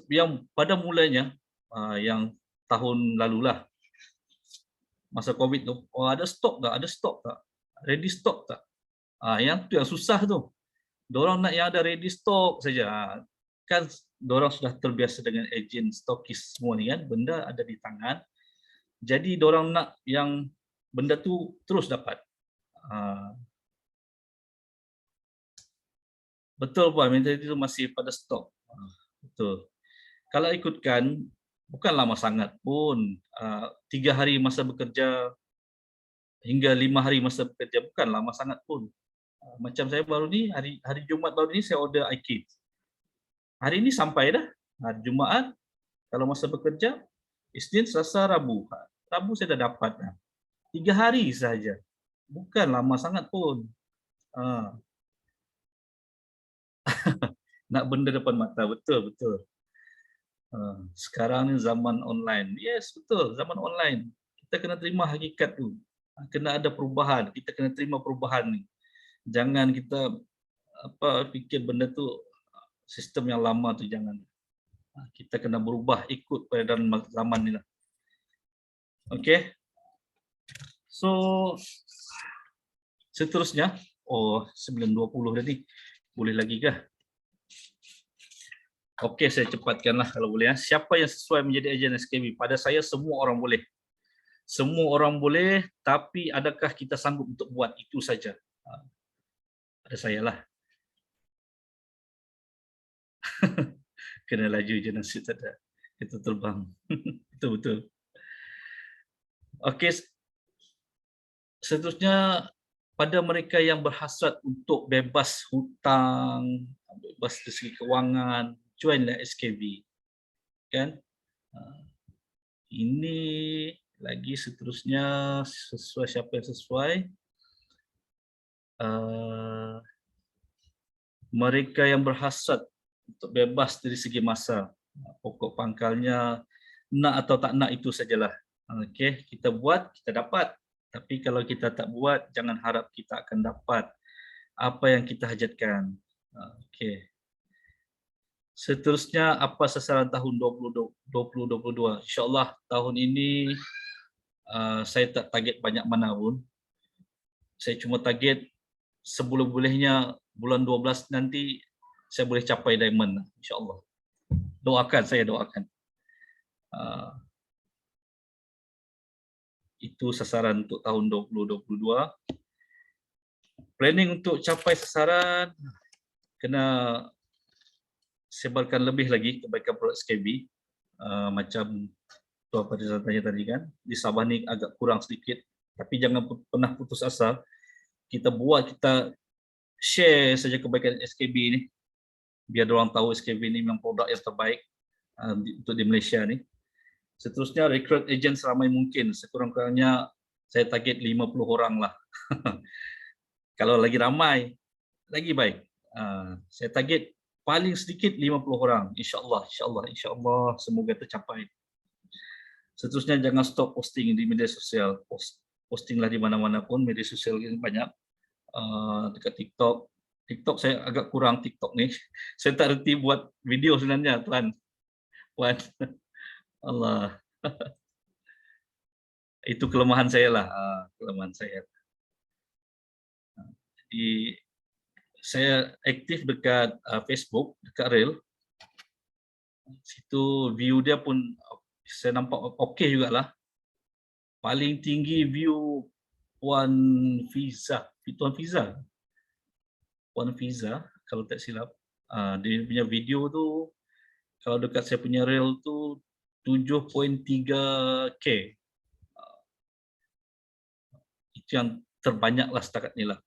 Yang pada mulanya, yang tahun lalulah, masa COVID tu, ada stok tak? Ready stock tak? Yang tu yang susah tu. Diorang nak yang ada ready stock saja. Kan diorang sudah terbiasa dengan ejen stokis semua ni kan, benda ada di tangan. Jadi diorang nak yang benda tu terus dapat. Betul puan, mentaliti itu masih pada stok. Betul. Kalau ikutkan, bukan lama sangat pun. 3 hari masa bekerja hingga 5 hari masa bekerja, bukan lama sangat pun. Macam saya baru ni, hari Jumaat baru ni saya order iKit. Hari ni sampai dah. Hari Jumaat, kalau masa bekerja, Isnin, Selasa, Rabu. Rabu saya dah dapat. 3 hari sahaja. Bukan lama sangat pun. Nak benda depan mata, betul. Sekarang ni zaman online. Yes, betul, zaman online. kita kena terima hakikat tu. Kena ada perubahan, kita kena terima perubahan ni. Jangan kita fikir benda tu sistem yang lama tu, jangan. Kita kena berubah ikut peredaran zaman ni lah. Okey. So seterusnya, 9:20 tadi. Boleh lagi kah? Okey, saya cepatkanlah kalau boleh. Siapa yang sesuai menjadi ejen SKB? Pada saya semua orang boleh. Semua orang boleh, tapi adakah kita sanggup untuk buat itu saja? Pada saya lah. Kena laju je nasib tak ada. Itu terbang. Betul-betul. Okey. Seterusnya, pada mereka yang berhasrat untuk bebas hutang, bebas dari segi kewangan, joinlah SKB. Kan? Ini lagi seterusnya sesuai siapa yang sesuai. Mereka yang berhasrat untuk bebas dari segi masa. Pokok pangkalnya nak atau tak nak itu sajalah. Okey, kita buat, kita dapat. Tapi kalau kita tak buat, jangan harap kita akan dapat apa yang kita hajatkan. Okey. Seterusnya, apa sasaran tahun 2022? InsyaAllah tahun ini saya tak target banyak mana pun. Saya cuma target sebboleh-bolehnya bulan 12 nanti saya boleh capai diamond, insyaAllah. Doakan, saya doakan. Itu sasaran untuk tahun 2022. Planning untuk capai sasaran, kena sebarkan lebih lagi kebaikan produk SKB. Macam Tuan Farizan tanya tadi kan, di Sabah ni agak kurang sedikit. Tapi jangan pernah putus asa. Kita buat, kita share saja kebaikan SKB ni. Biar orang tahu SKB ni memang produk yang terbaik untuk di Malaysia ni. Seterusnya, rekrut ejen seramai mungkin. Sekurang-kurangnya saya target 50 orang lah. Kalau lagi ramai, lagi baik. Saya target paling sedikit 50 orang. InsyaAllah, insyaAllah, insyaAllah semoga tercapai. Seterusnya, jangan stop posting di media sosial. Postinglah di mana-mana pun, media sosial yang banyak. Dekat TikTok. TikTok saya agak kurang TikTok ni. Saya tak reti buat video sebenarnya, Tuan. Puan. Allah. Itu kelemahan saya lah. Kelemahan saya. Jadi, saya aktif dekat Facebook, dekat Reel. Situ view dia pun saya nampak okey jugalah. Paling tinggi view Puan Fiza. Puan Fiza, kalau tak silap. Dia punya video tu, kalau dekat saya punya Reel tu, 7.3K. Itu yang terbanyak lah setakat ni lah.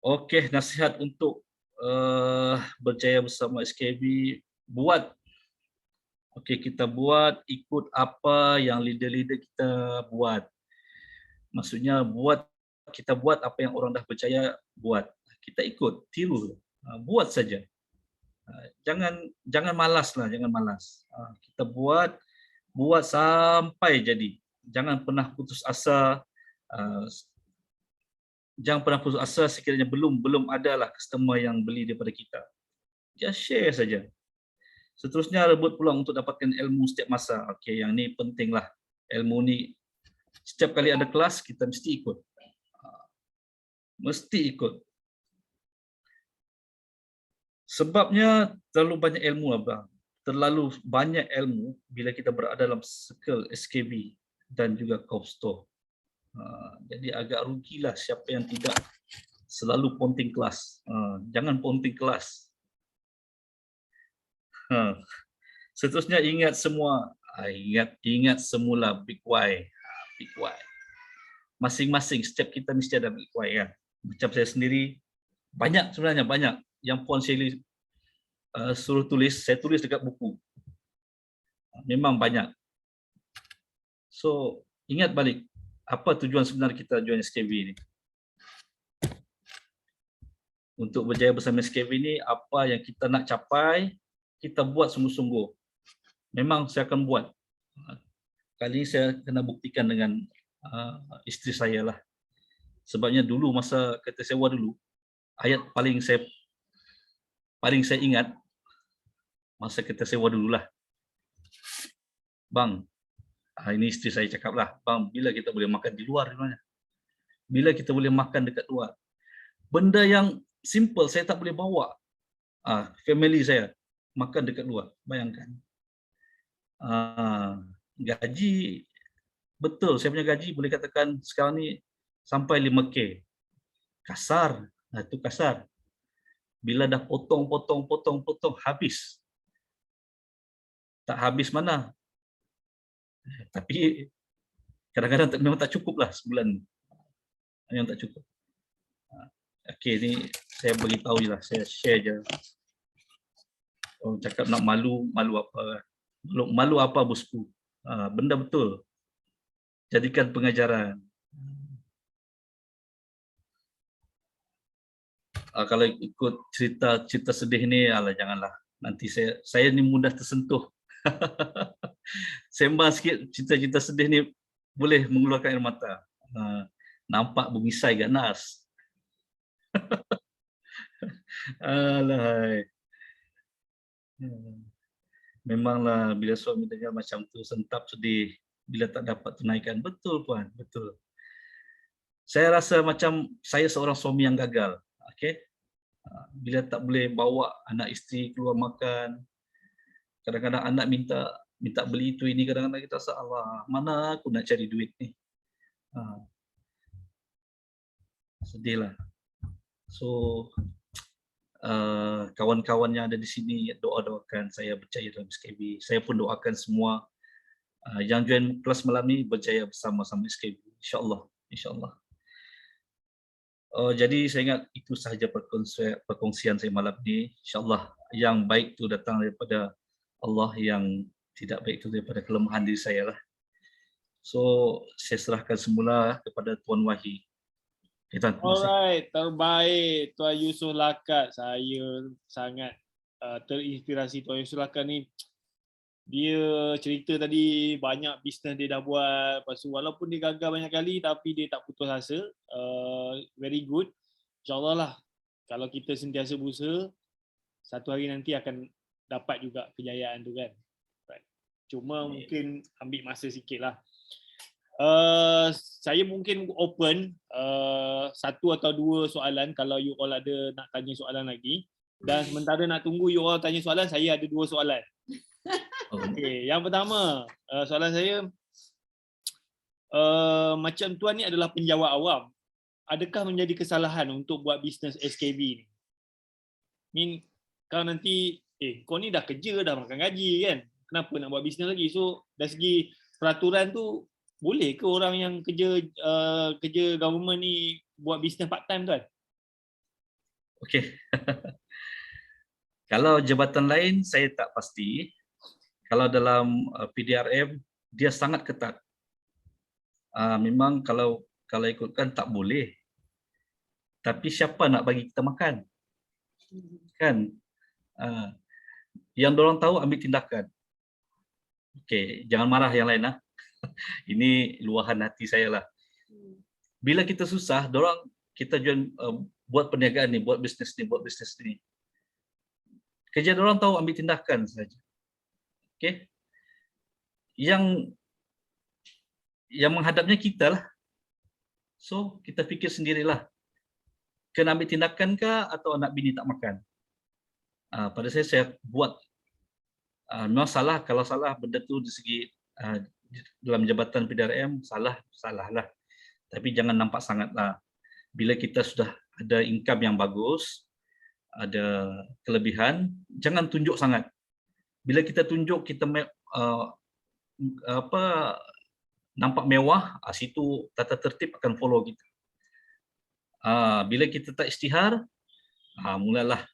Okey, nasihat untuk berjaya bersama SKB, buat. Okey, kita buat, ikut apa yang leader-leader kita buat. Maksudnya kita buat apa yang orang dah berjaya buat. Kita ikut, tiru, buat saja. Jangan malas lah, jangan malas. Kita buat sampai jadi. Jangan pernah putus asa. Jangan pernah putus asa sekiranya belum ada lah customer yang beli daripada kita. Just share saja. Seterusnya, rebut peluang untuk dapatkan ilmu setiap masa. Okey, yang ni penting lah. Ilmu ni setiap kali ada kelas kita mesti ikut. Mesti ikut. Sebabnya terlalu banyak ilmu abang. Terlalu banyak ilmu bila kita berada dalam circle SKB dan juga Kopsto. Jadi agak rugilah siapa yang tidak selalu ponting kelas. Jangan ponting kelas. Seterusnya, ingat semua. Ingat semula Big Why. Big Why. Masing-masing setiap kita mesti ada Big Why kan. Macam saya sendiri, banyak sebenarnya, banyak yang Puan Shelly suruh tulis, saya tulis dekat buku. Memang banyak. So, ingat balik apa tujuan sebenar kita join SKB ni. Untuk berjaya bersama SKB ni, apa yang kita nak capai, kita buat sungguh-sungguh. memang saya akan buat. Kali ini saya kena buktikan dengan isteri saya lah. Sebabnya dulu masa kereta sewa dulu, ayat paling saya ingat masa kereta sewa dululah. Bang, ini isteri saya cakap lah, bang, bila kita boleh makan di luar? Bila kita boleh makan dekat luar? Benda yang simple saya tak boleh bawa family saya makan dekat luar. Bayangkan. Gaji, betul, saya punya gaji boleh katakan sekarang ni sampai 5K. Kasar, itu kasar. Bila dah potong, habis. Tak habis mana? Tapi kadang-kadang memang tak cukup lah sebulan. Memang tak cukup. Okey, ni saya beritahu je lah, saya share je. Orang cakap nak malu apa? Malu apa bosku? Benda betul. Jadikan pengajaran. Kalau ikut cerita sedih ni, janganlah. Nanti saya ni mudah tersentuh. Sembang sikit cerita-cerita sedih ni boleh mengeluarkan air mata. Nampak bermisai ganas. Alahai. Memanglah bila suami dengar macam tu sentap sedih bila tak dapat tunaikan. Betul puan, betul. Saya rasa macam saya seorang suami yang gagal. Okey. Bila tak boleh bawa anak isteri keluar makan. Kadang-kadang anak minta beli itu ini, kadang-kadang kita rasa Allah, mana aku nak cari duit ni. Sedihlah. So kawan-kawan yang ada di sini doakan saya berjaya dalam SKB. Saya pun doakan semua yang join kelas malam ni berjaya bersama-sama SKB. InsyaAllah. InsyaAllah. Jadi saya ingat itu sahaja perkongsian saya malam ni. InsyaAllah yang baik itu datang daripada Allah, yang tidak baik itu daripada kelemahan diri saya lah. So saya serahkan semula kepada Tuan Wahid. Alright, terbaik Tuan Yusof Lakat. Saya sangat terinspirasi Tuan Yusof Lakat ni. Dia cerita tadi banyak bisnes dia dah buat. Lepas tu walaupun dia gagal banyak kali tapi dia tak putus asa. Very good. InsyaAllah lah kalau kita sentiasa berusaha, satu hari nanti akan dapat juga kejayaan tu kan. Right. Cuma mungkin ambil masa sikit lah. Saya mungkin open satu atau dua soalan kalau you all ada nak tanya soalan lagi. Dan sementara nak tunggu you all tanya soalan, saya ada dua soalan. Okay, yang pertama, soalan saya, macam tuan ni adalah penjawat awam. Adakah menjadi kesalahan untuk buat bisnes SKB ni? Kalau nanti, kau ni dah kerja, dah makan gaji kan? Kenapa nak buat bisnes lagi? So, dari segi peraturan tu, boleh ke orang yang kerja government ni buat bisnes part time tuan? Okey. Kalau jabatan lain saya tak pasti. Kalau dalam PDRM dia sangat ketat. Memang kalau ikutkan tak boleh. Tapi siapa nak bagi kita makan? Kan? Yang dorang tahu ambil tindakan. Okey, jangan marah yang lain lah. Ini luahan hati saya lah. Bila kita susah, kita join buat perniagaan ni, buat bisnes ni. Kerja dorang tahu ambil tindakan saja. Okey. Yang menghadapnya kita lah. So, kita fikir sendirilah. Kena ambil tindakan kah atau anak bini tak makan? Pada saya buat. Memang salah, kalau salah benda tu di segi dalam jabatan PDRM, salah lah. Tapi jangan nampak sangatlah. Bila kita sudah ada income yang bagus, ada kelebihan, jangan tunjuk sangat. Bila kita tunjuk kita nampak mewah, situ tata tertib akan follow kita. Bila kita tak isytihar, mulalah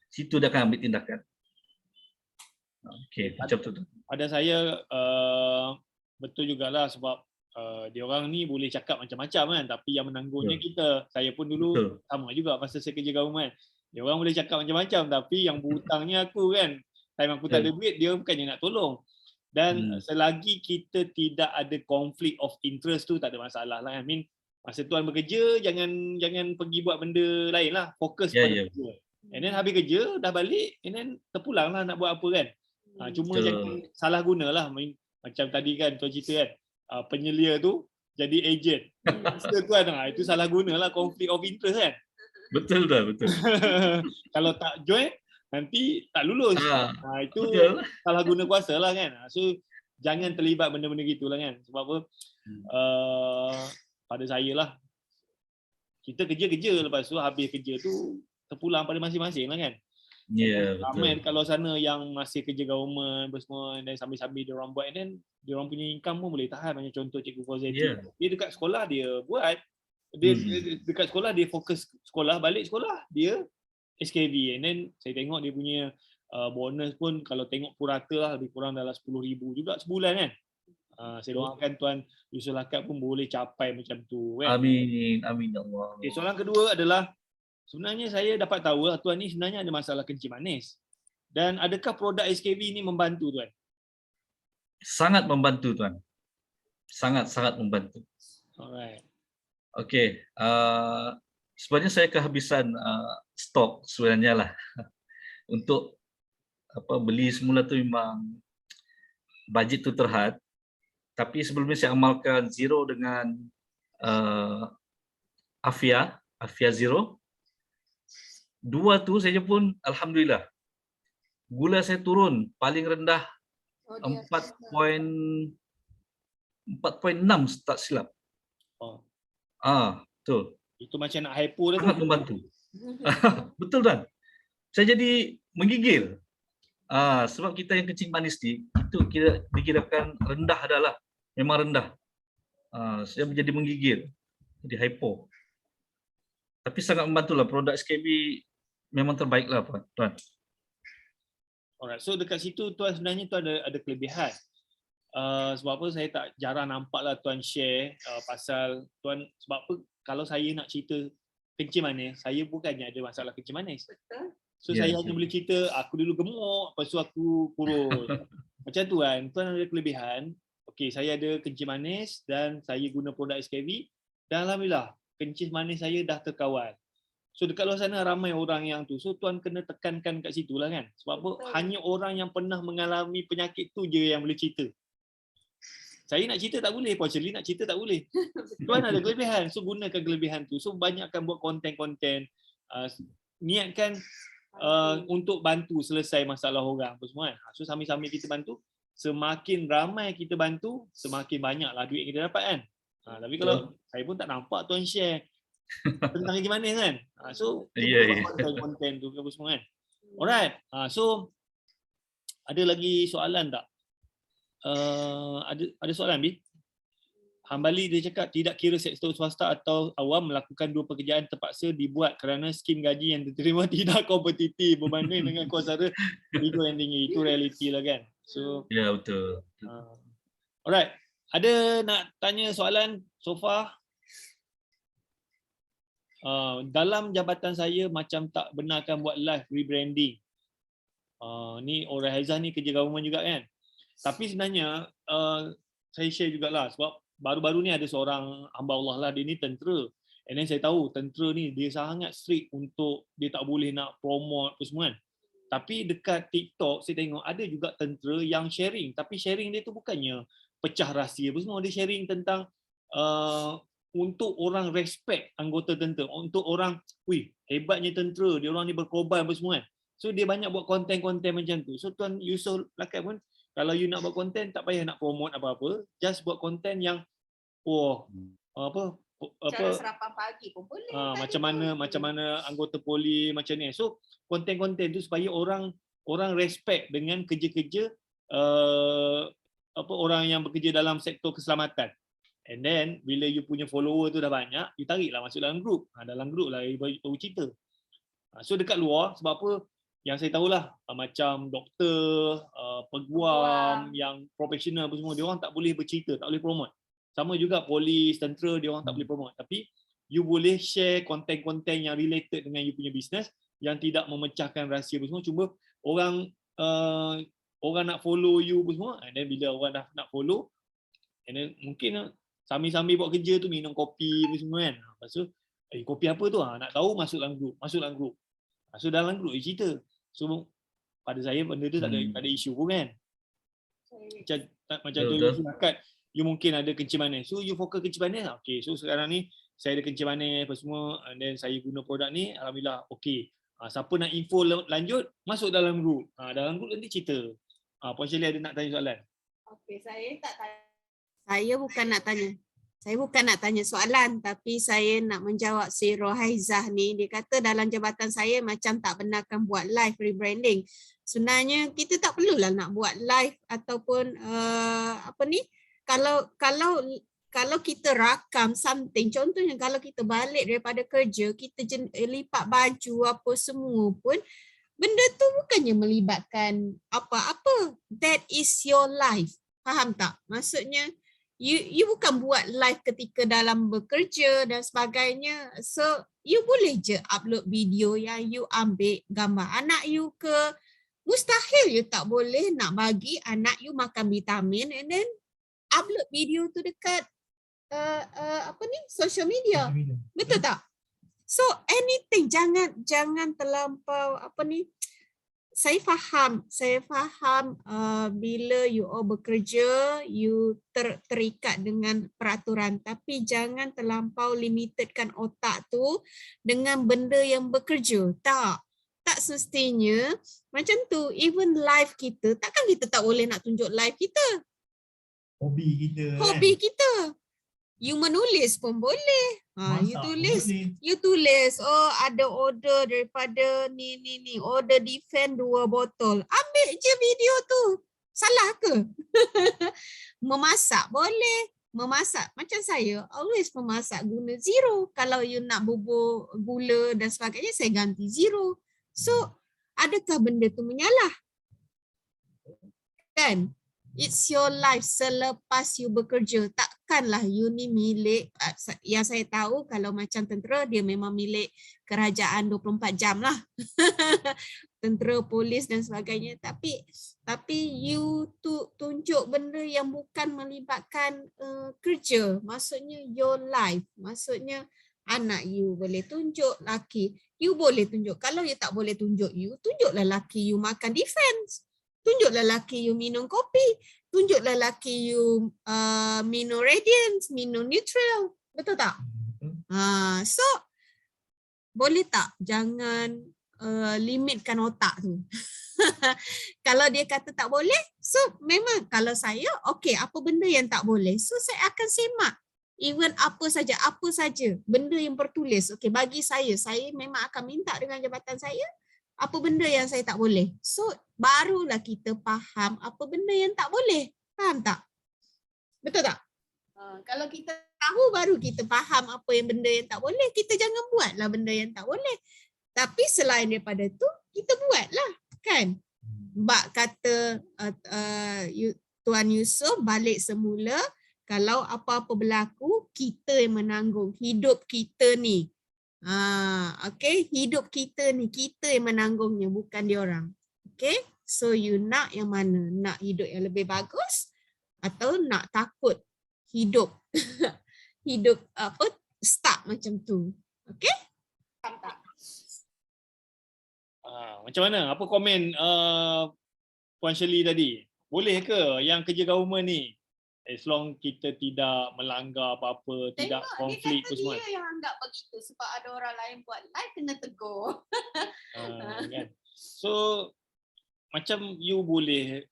situ dia akan ambil tindakan. Okey, macam tu. Pada saya betul jugalah sebab dia orang ni boleh cakap macam-macam kan, tapi yang menanggungnya kita. Saya pun dulu sama juga masa saya kerja government. Dia orang boleh cakap macam-macam tapi yang berhutangnya aku kan. Time aku tak ada duit, dia bukannya nak tolong. Dan selagi kita tidak ada conflict of interest tu tak ada masalah lah. I mean, masa tuan bekerja jangan pergi buat benda lain lah, fokus pada kerja. And then habis kerja dah balik, and then terpulang lah nak buat apa kan. Cuma jangan salah guna lah. Macam tadi kan tuan cerita kan, penyelia tu jadi agent. Tuan itu salah guna lah, conflict of interest kan. Betul dah, betul. Kalau tak join nanti tak lulus. Itu betul. salah guna kuasa lah kan. So jangan terlibat benda-benda gitulah kan. Sebab apa? Pada saya lah, kita kerja-kerja, lepas tu habis kerja tu terpulang pada masing-masing lah kan. Ya, Ramai betul. kalau sana yang masih kerja government semua, dan sambil-sambil dia orang buat, and then dia orang punya income pun boleh tahan. Macam contoh Cikgu Fauziati, dia dekat sekolah dia buat, dia dekat sekolah dia fokus sekolah, balik sekolah dia SKV, and then saya tengok dia punya bonus pun kalau tengok purata lah lebih kurang dalam 10,000 juga sebulan kan. Saya doakan Tuan Yusof Lakat pun boleh capai macam tu kan. Amin, amin ya Allah. Okay, soalan kedua adalah, sebenarnya saya dapat tahu lah Tuan ni sebenarnya ada masalah kencing manis. Dan adakah produk SKV ni membantu Tuan? Sangat membantu Tuan. Sangat-sangat membantu. Alright. Okey, sebenarnya saya kehabisan stok sebenarnya lah. Untuk beli semula tu memang bajet tu terhad. Tapi sebelumnya saya amalkan Zero dengan Afia Zero. Dua tu saja pun alhamdulillah. Gula saya turun paling rendah 4.6 tak silap. Betul. Itu macam nak hypo dah tu. Sangat membantu. Betul Tuan. Saya jadi menggigil. Sebab kita yang kencing manis ni, itu kita dikirakan rendah adalah. Memang rendah. Saya menjadi menggigil. Jadi hypo. Tapi sangat membantulah. Produk SKB memang terbaiklah Tuan. Alright. So dekat situ Tuan sebenarnya tu ada kelebihan. Sebab apa saya tak jarang nampaklah Tuan share pasal Tuan, sebab apa kalau saya nak cerita kencing manis, saya bukannya ada masalah kencing manis. Betul. So saya hanya boleh cerita aku dulu gemuk, lepas tu aku kurus. Macam tu kan. Tuan ada kelebihan. Okey, saya ada kencing manis dan saya guna produk SKV dan alhamdulillah kencing manis saya dah terkawal. So dekat luar sana ramai orang yang tu. So Tuan kena tekankan kat situ lah kan. Sebab apa? Hanya orang yang pernah mengalami penyakit tu je yang boleh cerita. Saya nak cerita tak boleh, Puan Shirley nak cerita tak boleh. Tuan ada kelebihan, so gunakan kelebihan tu. So banyakkan buat konten-konten. Niatkan untuk bantu selesai masalah orang apa semua kan. So sambil-sambil kita bantu, semakin ramai kita bantu, semakin banyaklah duit kita dapat kan. Tapi kalau saya pun tak nampak Tuan share tentang gimana kan. So konten tu apa semua kan. Alright. So ada lagi soalan tak? Ada soalan Bi? Hambali dia cakap tidak kira sektor swasta atau awam melakukan dua pekerjaan terpaksa dibuat kerana skim gaji yang diterima tidak kompetitif berbanding dengan kos sara ego yang tinggi. Itu realiti lah kan. So ya betul. Alright. Ada nak tanya soalan so far? Dalam jabatan saya macam tak benarkan buat live rebranding. Ni Orang Haizah ni kerja government juga kan. Tapi sebenarnya saya share jugalah sebab baru-baru ni ada seorang hamba Allah lah, dia ni tentera. And then saya tahu tentera ni dia sangat strict untuk dia tak boleh nak promote apa semua kan. Tapi dekat TikTok saya tengok ada juga tentera yang sharing, tapi sharing dia tu bukannya pecah rahsia apa semua, dia sharing tentang untuk orang respect anggota tentera, untuk orang, wih hebatnya tentera, dia orang ni berkorban apa semua kan. So dia banyak buat konten-konten macam tu. So Tuan Yusof Lakat pun kalau you nak buat konten tak payah nak promote apa-apa, just buat konten yang cara sarapan pagi pun boleh. Macam mana anggota poli macam ni. So konten-konten tu supaya orang respect dengan kerja-kerja orang yang bekerja dalam sektor keselamatan. And then bila you punya follower tu dah banyak, you tariklah masuk dalam grup. Dalam grup lah you baru cerita. So dekat luar, sebab apa? Yang saya tahulah macam doktor, peguam yang profesional apa semua, dia orang tak boleh bercerita, tak boleh promote. Sama juga polis, tentera, dia orang tak boleh promote. Tapi you boleh share konten-konten yang related dengan you punya business yang tidak memecahkan rahsia apa semua. Cuma orang nak follow you pun semua, and then bila orang dah nak follow, and then mungkin sambil-sambil buat kerja tu minum kopi pun semua kan. Lepas tu, kopi apa tu? Nak tahu masuk dalam grup. So dalam grup dia cerita. So pada saya benda tu tak ada isu pun kan. Macam tu masyarakat, you mungkin ada kencing manis. So you fokus kencing manis. Okay, so sekarang ni saya ada kencing manis apa semua, and then saya guna produk ni, alhamdulillah okay. Siapa nak info lanjut, masuk dalam grup. Dalam grup nanti cerita. Puan Shirley ada nak tanya soalan? Okey, saya tak tanya. Saya bukan nak tanya. Saya bukan nak tanya soalan, tapi saya nak menjawab si Rohaizah ni. Dia kata dalam jabatan saya macam tak benarkan buat live rebranding. Sebenarnya kita tak perlulah nak buat live ataupun kalau kita rakam something, contohnya kalau kita balik daripada kerja, kita lipat baju apa semua pun, benda tu bukannya melibatkan apa-apa. That is your life. Faham tak? Maksudnya you bukan buat live ketika dalam bekerja dan sebagainya. So you boleh je upload video yang you ambil gambar anak you ke. Mustahil you tak boleh nak bagi anak you makan vitamin and then upload video tu dekat social media. Betul tak? So anything, jangan terlampau saya faham bila you all bekerja, you terikat dengan peraturan, tapi jangan terlampau limitedkan otak tu dengan benda yang bekerja. Tak semestinya macam tu. Even live kita, takkan kita tak boleh nak tunjuk live kita. Hobi kita. You menulis pun boleh. You tulis, oh ada order daripada ni, order defend 2 botol. Ambil je video tu. Salah ke? Memasak boleh. Memasak, macam saya, always memasak guna zero. Kalau you nak bubur gula dan sebagainya, saya ganti zero. So, adakah benda tu menyalah? Kan? It's your life selepas you bekerja. Takkanlah you ni milik, yang saya tahu kalau macam tentera, dia memang milik kerajaan 24 jam lah. Tentera, polis dan sebagainya. Tapi you tunjuk benda yang bukan melibatkan kerja. Maksudnya your life. Maksudnya anak you boleh tunjuk, laki you boleh tunjuk. Kalau you tak boleh tunjuk you, tunjuklah laki you makan defense. Tunjuklah laki you minum kopi. Tunjuklah laki you minum Radiance, minum Neutral. Betul tak? So, boleh tak jangan limitkan otak tu. Kalau dia kata tak boleh, so memang kalau saya, okay, apa benda yang tak boleh? So, saya akan semak. Even apa saja benda yang bertulis. Okay, bagi saya memang akan minta dengan jabatan saya, apa benda yang saya tak boleh. So, barulah kita faham apa benda yang tak boleh. Faham tak? Betul tak? Kalau kita tahu, baru kita faham apa yang benda yang tak boleh. Kita jangan buatlah benda yang tak boleh. Tapi selain daripada tu, kita buatlah. Kan? Mbak kata Tuan Yusof balik semula, kalau apa-apa berlaku, kita yang menanggung hidup kita ni. Okay, hidup kita ni, kita yang menanggungnya, bukan diorang. Okay, so you nak yang mana? Nak hidup yang lebih bagus atau nak takut hidup hidup stuck macam tu? Okay? Macam mana? Apa komen Puan Shirley tadi? Boleh ke yang kerja government ni? As long kita tidak melanggar apa-apa, tidak konflik tu semua. Dia yang anggap begitu sebab ada orang lain buat live kena tegur. Kan? So macam you boleh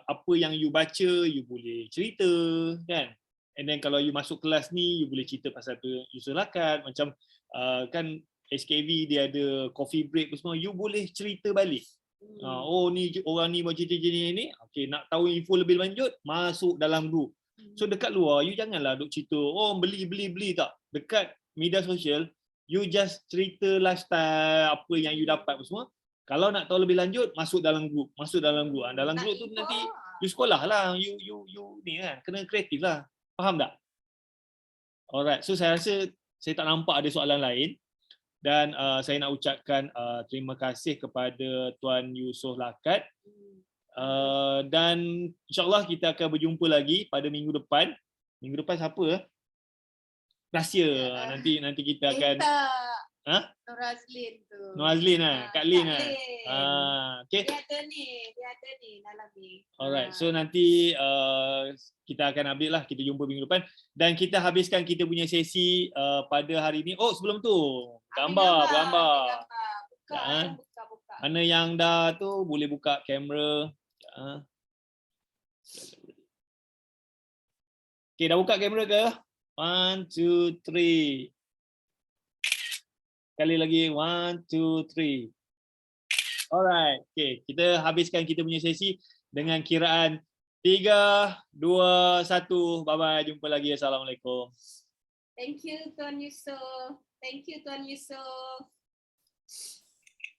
apa yang you baca, you boleh cerita kan. And then kalau you masuk kelas ni, you boleh cerita pasal tu Yusof Lakat. Macam kan SKV dia ada coffee break pun semua, you boleh cerita balik. Oh ni orang ni buat cerita ni. Okay, nak tahu info lebih lanjut, masuk dalam grup. So dekat luar, you janganlah duk cerita, oh beli tak. Dekat media sosial, you just cerita lifestyle, apa yang you dapat pun semua. Kalau nak tahu lebih lanjut, masuk dalam grup. Dalam grup tu nanti you sekolah lah, you ni kan, kena kreatif lah. Faham tak? Alright, so saya rasa saya tak nampak ada soalan lain. Dan saya nak ucapkan terima kasih kepada Tuan Yusof Lakat Dan insyaAllah kita akan berjumpa lagi pada minggu depan. Minggu depan siapa? Rahsia. Nanti kita akan Nur Azlin tu. Nur Azlin Kak Lin okay. Dia ada ni dalam ni. Alright, so nanti kita akan update lah, kita jumpa minggu depan dan kita habiskan kita punya sesi pada hari ini. Oh, sebelum tu gambar. Buka. Mana yang dah tu boleh buka kamera. Okay, dah buka kamera ke? 1, 2, 3. Sekali lagi, 1, 2, 3. Alright, okay, kita habiskan kita punya sesi dengan kiraan 3, 2, 1. Bye-bye, jumpa lagi. Assalamualaikum. Thank you Tuan Yusof.